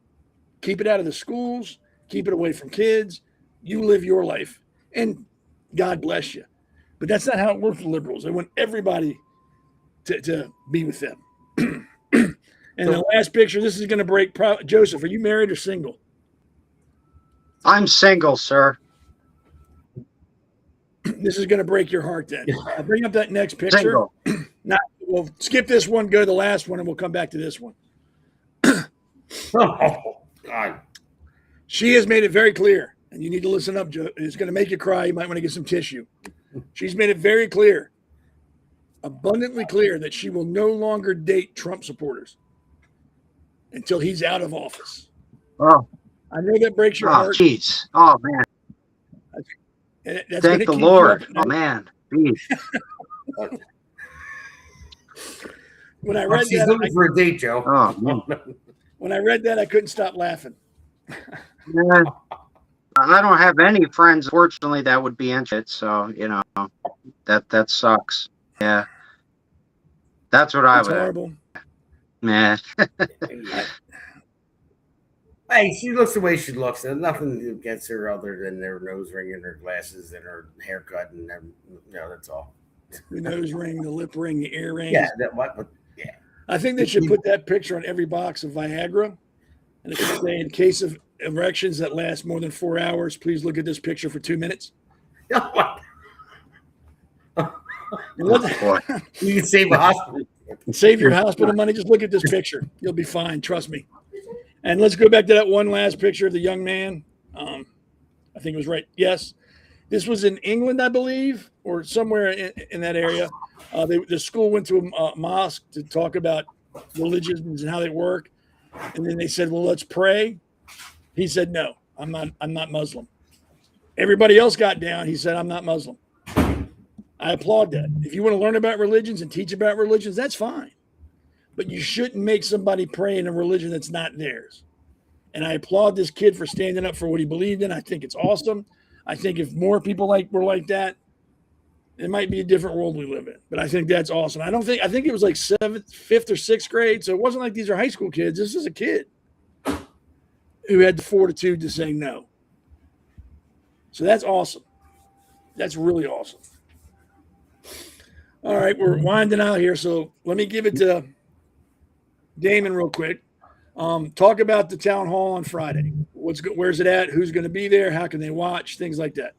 Keep it out of the schools. Keep it away from kids. You live your life. And God bless you. But that's not how it works with liberals. They want everybody to be with them. And the last picture, this is going to break. Joseph, are you married or single? I'm single, sir. This is going to break your heart then. I'll bring up that next picture. Single. Now, we'll skip this one, go to the last one, and we'll come back to this one. Oh, God. She has made it very clear, and you need to listen up, Joe. It's going to make you cry. You might want to get some tissue. She's made it very clear, abundantly clear, that she will no longer date Trump supporters until he's out of office. Oh, I know that breaks your heart. Jeez. Oh, man. That's Thank the Lord. Oh, man. When I read she's that, looking for a date, Joe. Oh, man. When I read that, I couldn't stop laughing. Man, I don't have any friends, fortunately, that would be interested. So, that sucks. Yeah. That's what I would. Horrible. Man. Hey, she looks the way she looks. There's nothing against her other than her nose ring and her glasses and her haircut and that's all. The nose ring, the lip ring, the earrings. Yeah, yeah. I think they should put that picture on every box of Viagra. And it should say, in case of erections that last more than 4 hours, please look at this picture for 2 minutes. You can save a hospital. Save your hospital money. Just look at this picture. You'll be fine. Trust me. And let's go back to that one last picture of the young man. I think it was right. Yes. This was in England, I believe, or somewhere in that area. The school went to a mosque to talk about religions and how they work, and then they said, "Well, let's pray." He said, "No, I'm not Muslim." Everybody else got down. He said, "I'm not Muslim." I applaud that. If you want to learn about religions and teach about religions, that's fine, but you shouldn't make somebody pray in a religion that's not theirs. And I applaud this kid for standing up for what he believed in. I think it's awesome. I think if more people were like that, it might be a different world we live in. But I think that's awesome. I think it was like fifth or sixth grade. So it wasn't like these are high school kids. This is a kid who had the fortitude to say no. So that's awesome. That's really awesome. All right, we're winding out here. So let me give it to Damon real quick. Talk about the town hall on Friday. Where's it at? Who's going to be there? How can they watch? Things like that.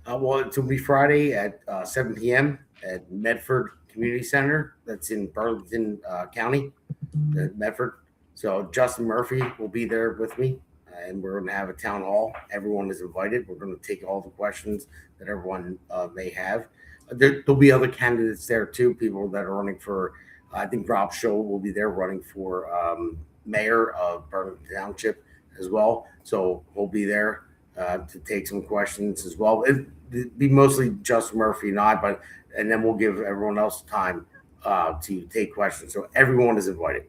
Well, it will be Friday at 7 p.m. at Medford Community Center. That's in Burlington County, Medford. So Justin Murphy will be there with me, and we're going to have a town hall. Everyone is invited. We're going to take all the questions that everyone may have. There'll be other candidates there too, people that are running for, I think Rob Scholl will be there running for mayor of Burlington Township as well. So we'll be there to take some questions as well. It'll be mostly Justin Murphy and I, and then we'll give everyone else time to take questions. So everyone is invited.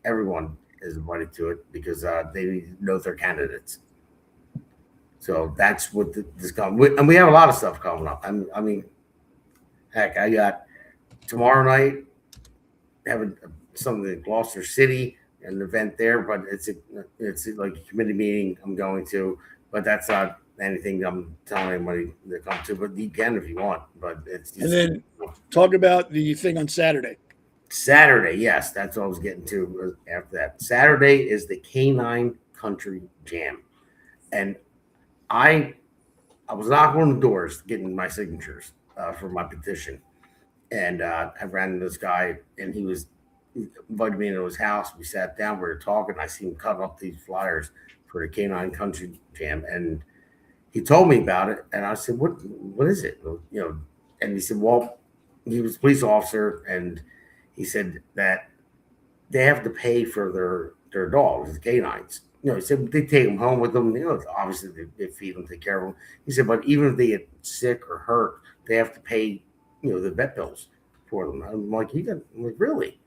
Everyone is invited to it because they know their candidates. So that's what this comes. And we have a lot of stuff coming up. I mean, heck, I got tomorrow night having something in Gloucester City, an event there, but it's like a committee meeting I'm going to, but that's not anything I'm telling anybody to come to, but you can if you want, but it's just, and then talk about the thing on Saturday. Saturday, yes, that's what I was getting to after that. Saturday is the K9 Country Jam, and I was knocking on the doors getting my signatures for my petition, and I ran into this guy, and he invited me into his house. We sat down, we were talking. I seen him cutting up these flyers for the K9 Country Jam, and he told me about it. And I said, "What is it?" And he said, "Well, he was a police officer, and he said that they have to pay for their dogs, the canines. He said they take them home with them. Obviously they feed them, take care of them. He said, but even if they get sick or hurt, they have to pay, the vet bills for them." I'm like, really?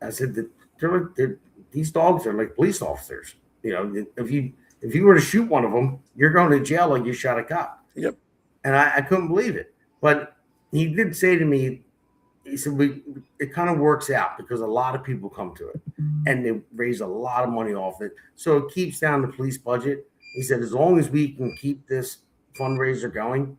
I said that these dogs are like police officers. If you were to shoot one of them, you're going to jail like you shot a cop. Yep. And I couldn't believe it. But he did say to me, he said, it kind of works out because a lot of people come to it and they raise a lot of money off it. So it keeps down the police budget. He said, as long as we can keep this fundraiser going,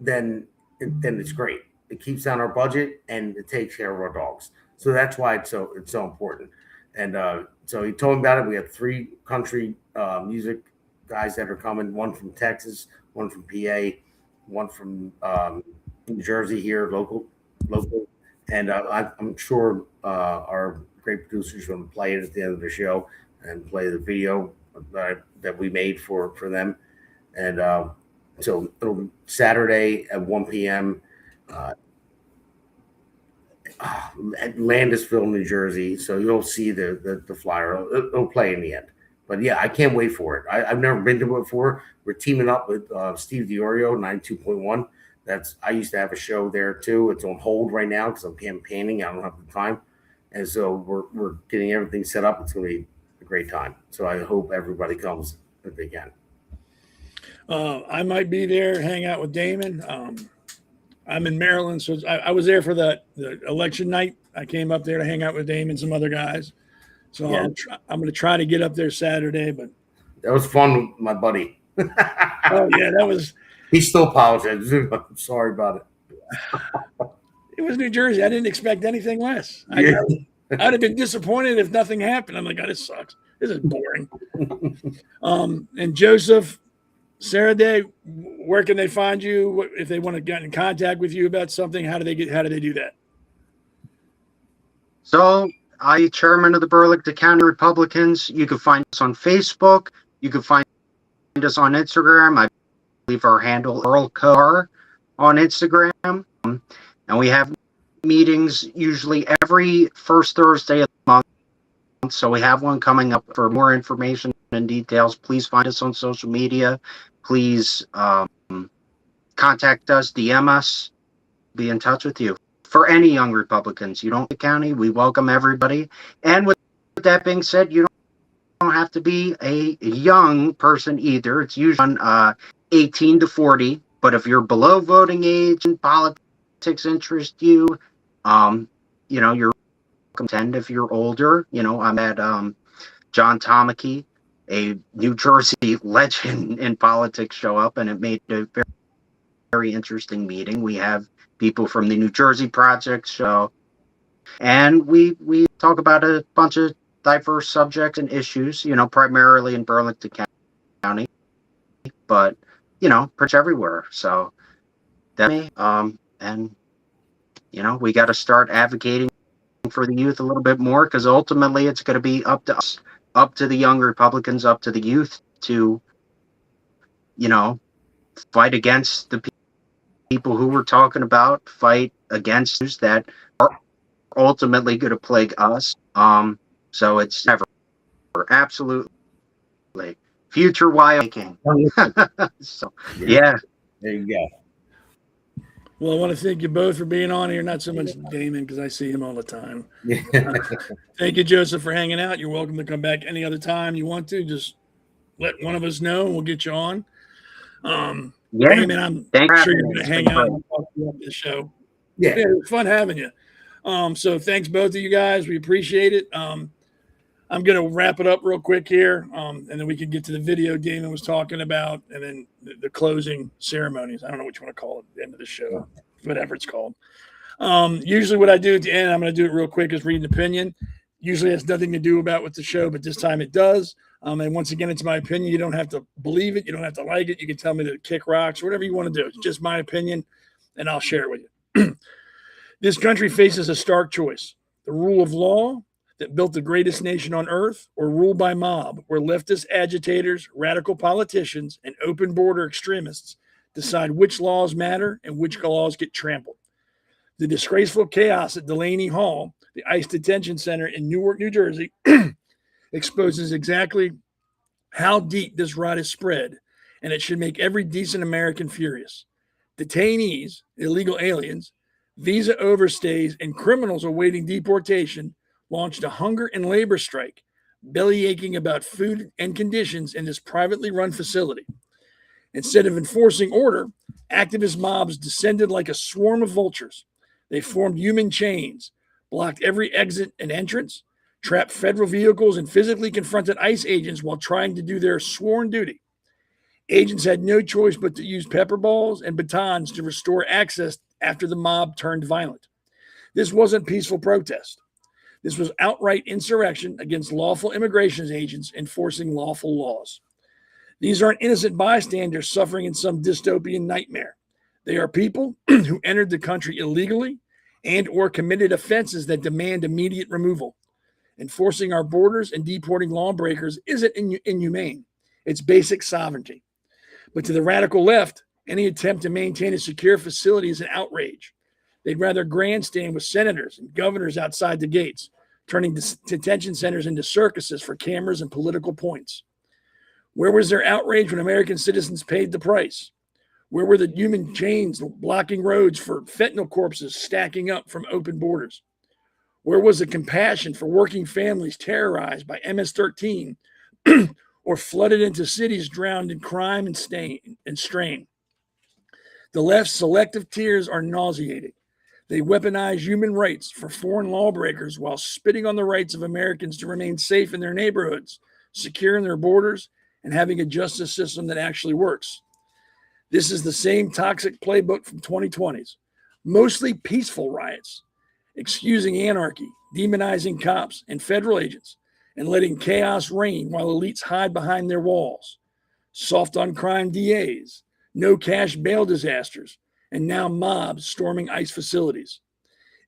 then it's great. It keeps down our budget and it takes care of our dogs. So that's why it's so important. And so he told me about it. We have 3 country music guys that are coming, one from Texas, one from PA, one from New Jersey here, local. And I'm sure our great producers are going to play it at the end of the show and play the video that we made for them. And so it'll be Saturday at 1 p.m. At Landisville, New Jersey. So you'll see the flyer. It'll play in the end. But yeah, I can't wait for it. I've never been to it before. We're teaming up with Steve DiOrio, 92.1. I used to have a show there too. It's on hold right now because I'm campaigning. I don't have the time. And so we're getting everything set up. It's going to be a great time. So I hope everybody comes if they can. I might be there, hang out with Damon. I'm in Maryland, so I was there for the election night. I came up there to hang out with Damon and some other guys. So yeah. I'm going to try to get up there Saturday. But that was fun with my buddy. Oh yeah, that was. He still apologizes. I'm sorry about it. It was New Jersey. I didn't expect anything less. I'd have been disappointed if nothing happened. I'm like, oh, this sucks. This is boring. And Joseph, Sereday, where can they find you? If they want to get in contact with you about something, how do they do that? So I'm chairman of the Burlington County Republicans. You can find us on Facebook. You can find us on Instagram. believe our handle Earl Car on Instagram. And we have meetings usually every first Thursday of the month. So we have one coming up. For more information and details, please find us on social media. Please contact us, DM us, be in touch with you. For any young Republicans, you don't the county, we welcome everybody. And with that being said, you don't have to be a young person either. It's usually 18 to 40. But if you're below voting age and politics interest you, you're welcome to attend if you're older. I'm at John Tomachey, a New Jersey legend in politics, show up, and it made a very, very interesting meeting. We have people from the New Jersey Project show, and we talk about a bunch of diverse subjects and issues, primarily in Burlington County, but pretty much everywhere. So definitely, and we got to start advocating for the youth a little bit more, because ultimately it's going to be up to us, up to the young Republicans, up to the youth to fight against the people who we're talking about, fight against those that are ultimately going to plague us. So it's never absolutely future Wyoming. So yeah. There you go. Well, I want to thank you both for being on here. Not so much Damon, because I see him all the time. Thank you, Joseph, for hanging out. You're welcome to come back any other time you want to. Just let one of us know, and we'll get you on. Damon, I'm sure you're going to hang out and talk about this show. Yeah, it was fun having you. So thanks, both of you guys. We appreciate it. I'm going to wrap it up real quick here, and then we can get to the video Damon was talking about, and then the closing ceremonies. I don't know what you want to call it at the end of the show, whatever it's called. Usually what I do at the end, I'm going to do it real quick, is read an opinion. Usually has nothing to do about with the show, but this time it does. And once again, it's my opinion. You don't have to believe it. You don't have to like it. You can tell me to kick rocks, whatever you want to do. It's just my opinion, and I'll share it with you. This country faces a stark choice: the rule of law that built the greatest nation on earth, or rule by mob, where leftist agitators, radical politicians, and open border extremists decide which laws matter and which laws get trampled. The disgraceful chaos at Delaney Hall, the ICE detention center in Newark, New Jersey, exposes exactly how deep this rot is spread, and it should make every decent American furious. Detainees, illegal aliens, visa overstays, and criminals awaiting deportation launched a hunger and labor strike, bellyaching about food and conditions in this privately run facility. Instead of enforcing order, activist mobs descended like a swarm of vultures. They formed human chains, blocked every exit and entrance, trapped federal vehicles, and physically confronted ICE agents while trying to do their sworn duty. Agents had no choice but to use pepper balls and batons to restore access after the mob turned violent. This wasn't peaceful protest. This was outright insurrection against lawful immigration agents enforcing lawful laws. These aren't innocent bystanders suffering in some dystopian nightmare. They are people who entered the country illegally and or committed offenses that demand immediate removal. Enforcing our borders and deporting lawbreakers isn't inhumane. It's basic sovereignty. But to the radical left, any attempt to maintain a secure facility is an outrage. They'd rather grandstand with senators and governors outside the gates, turning detention centers into circuses for cameras and political points. Where was their outrage when American citizens paid the price? Where were the human chains blocking roads for fentanyl corpses stacking up from open borders? Where was the compassion for working families terrorized by MS-13 or flooded into cities drowned in crime and strain? The left's selective tears are nauseating. They weaponize human rights for foreign lawbreakers while spitting on the rights of Americans to remain safe in their neighborhoods, secure in their borders, and having a justice system that actually works. This is the same toxic playbook from 2020s, mostly peaceful riots, excusing anarchy, demonizing cops and federal agents, and letting chaos reign while elites hide behind their walls. Soft on crime DAs, no cash bail disasters, and now mobs storming ICE facilities.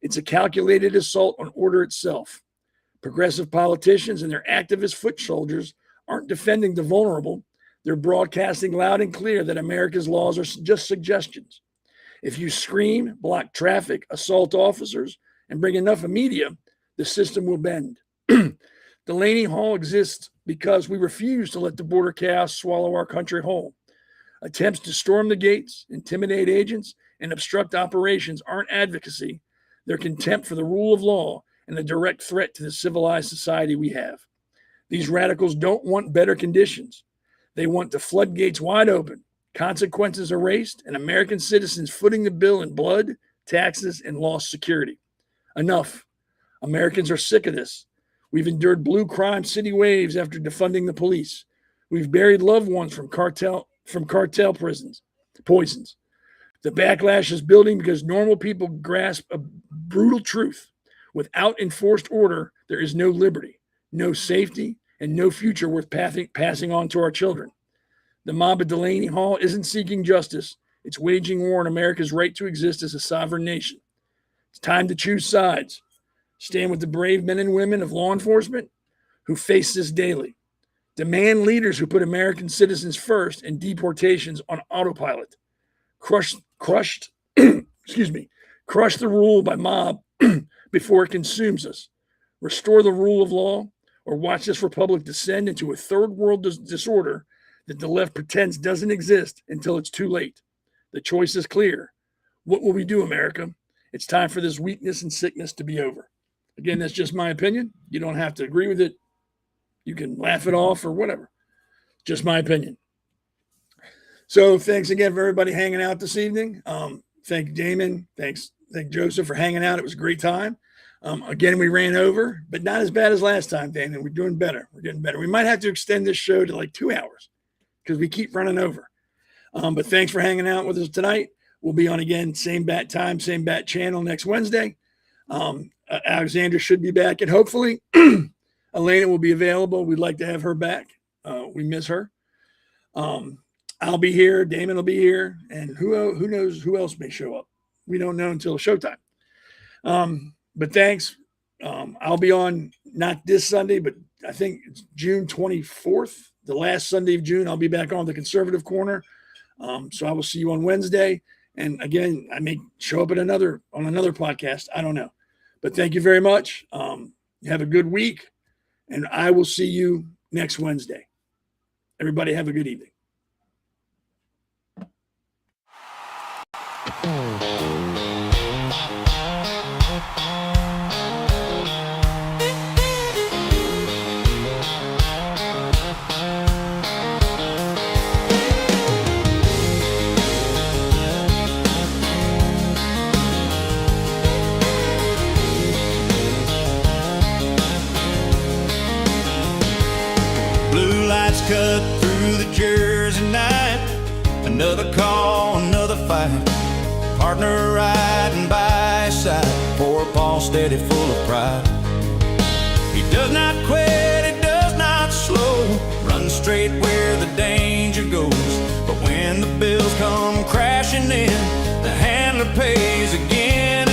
It's a calculated assault on order itself. Progressive politicians and their activist foot soldiers aren't defending the vulnerable. They're broadcasting loud and clear that America's laws are just suggestions. If you scream, block traffic, assault officers, and bring enough media, the system will bend. Delaney Hall exists because we refuse to let the border chaos swallow our country whole. Attempts to storm the gates, intimidate agents, and obstruct operations aren't advocacy. They're contempt for the rule of law and a direct threat to the civilized society we have. These radicals don't want better conditions. They want the floodgates wide open, consequences erased, and American citizens footing the bill in blood, taxes, and lost security. Enough. Americans are sick of this. We've endured blue crime city waves after defunding the police. We've buried loved ones from cartel poisons. The backlash is building because normal people grasp a brutal truth. Without enforced order, there is no liberty, no safety, and no future worth passing on to our children. The mob at Delaney Hall isn't seeking justice. It's waging war on America's right to exist as a sovereign nation. It's time to choose sides. Stand with the brave men and women of law enforcement who face this daily. Demand leaders who put American citizens first and deportations on autopilot. Crush the rule by mob before it consumes us. Restore the rule of law, or watch this republic descend into a third world disorder that the left pretends doesn't exist until it's too late. The choice is clear. What will we do, America? It's time for this weakness and sickness to be over. Again, that's just my opinion. You don't have to agree with it. You can laugh it off or whatever. Just my opinion. So thanks again for everybody hanging out this evening. Thank Damon. Thank Joseph for hanging out. It was a great time. Again, we ran over, but not as bad as last time, Damon. We're doing better. We're getting better. We might have to extend this show to like 2 hours because we keep running over. But thanks for hanging out with us tonight. We'll be on again, same bat time, same bat channel next Wednesday. Alexandra should be back, and hopefully Elena will be available. We'd like to have her back. We miss her. I'll be here. Damon will be here. And who knows who else may show up. We don't know until showtime. But thanks. I'll be on not this Sunday, but I think it's June 24th, the last Sunday of June. I'll be back on the Conservative Corner. So I will see you on Wednesday. And again, I may show up on another podcast. I don't know. But thank you very much. Have a good week. And I will see you next Wednesday. Everybody have a good evening. Cut through the Jersey night. Another call, another fight. Partner riding by his side. Poor Paul steady, full of pride. He does not quit, he does not slow. Runs straight where the danger goes. But when the bills come crashing in, the handler pays again.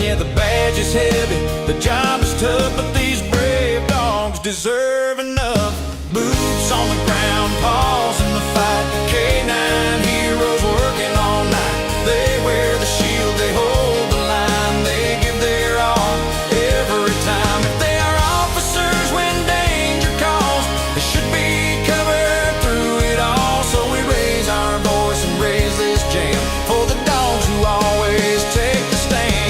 Yeah, the badge is heavy, the job is tough, but these brave dogs deserve enough. Boots on the ground, paws in the fight. K9 heroes working all night. They wear the shield, they hold the line. They give their all every time. If they are officers when danger calls, they should be covered through it all. So we raise our voice and raise this jam for the dogs who always take the stand.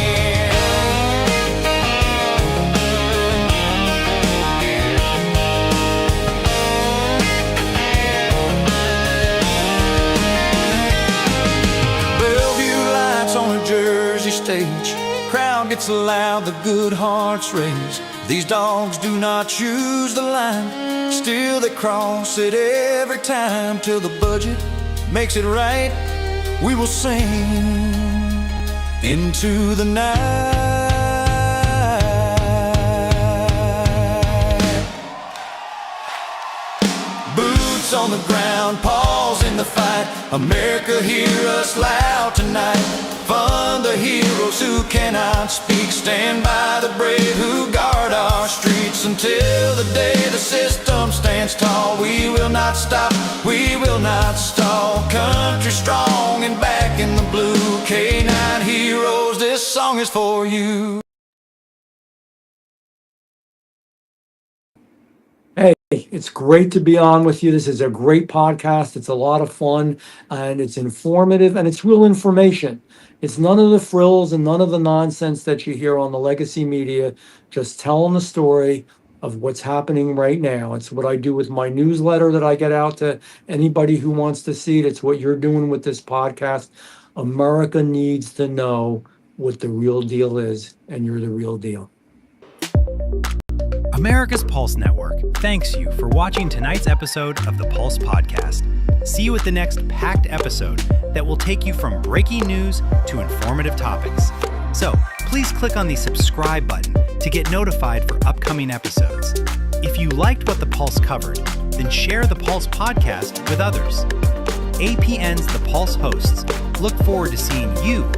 Stage. Crowd gets loud, the good hearts raise. These dogs do not choose the line, still they cross it every time. Till the budget makes it right, we will sing into the night. Boots on the ground, paws in the fight. America, hear us loud tonight. Fund the heroes who cannot speak. Stand by the brave who guard our streets. us until the day the system stands tall. We will not stop, we will not stall. Country strong and back in the blue. K9 heroes, this song is for you. Hey, it's great to be on with you. This is a great podcast. It's a lot of fun and it's informative and it's real information. It's none of the frills and none of the nonsense that you hear on the legacy media, just telling the story of what's happening right now. It's what I do with my newsletter that I get out to anybody who wants to see it. It's what you're doing with this podcast. America needs to know what the real deal is, and you're the real deal. America's Pulse Network thanks you for watching tonight's episode of the Pulse Podcast. See you at the next packed episode that will take you from breaking news to informative topics. So please click on the subscribe button to get notified for upcoming episodes. If you liked what the Pulse covered, then share the Pulse Podcast with others. APN's The Pulse hosts look forward to seeing you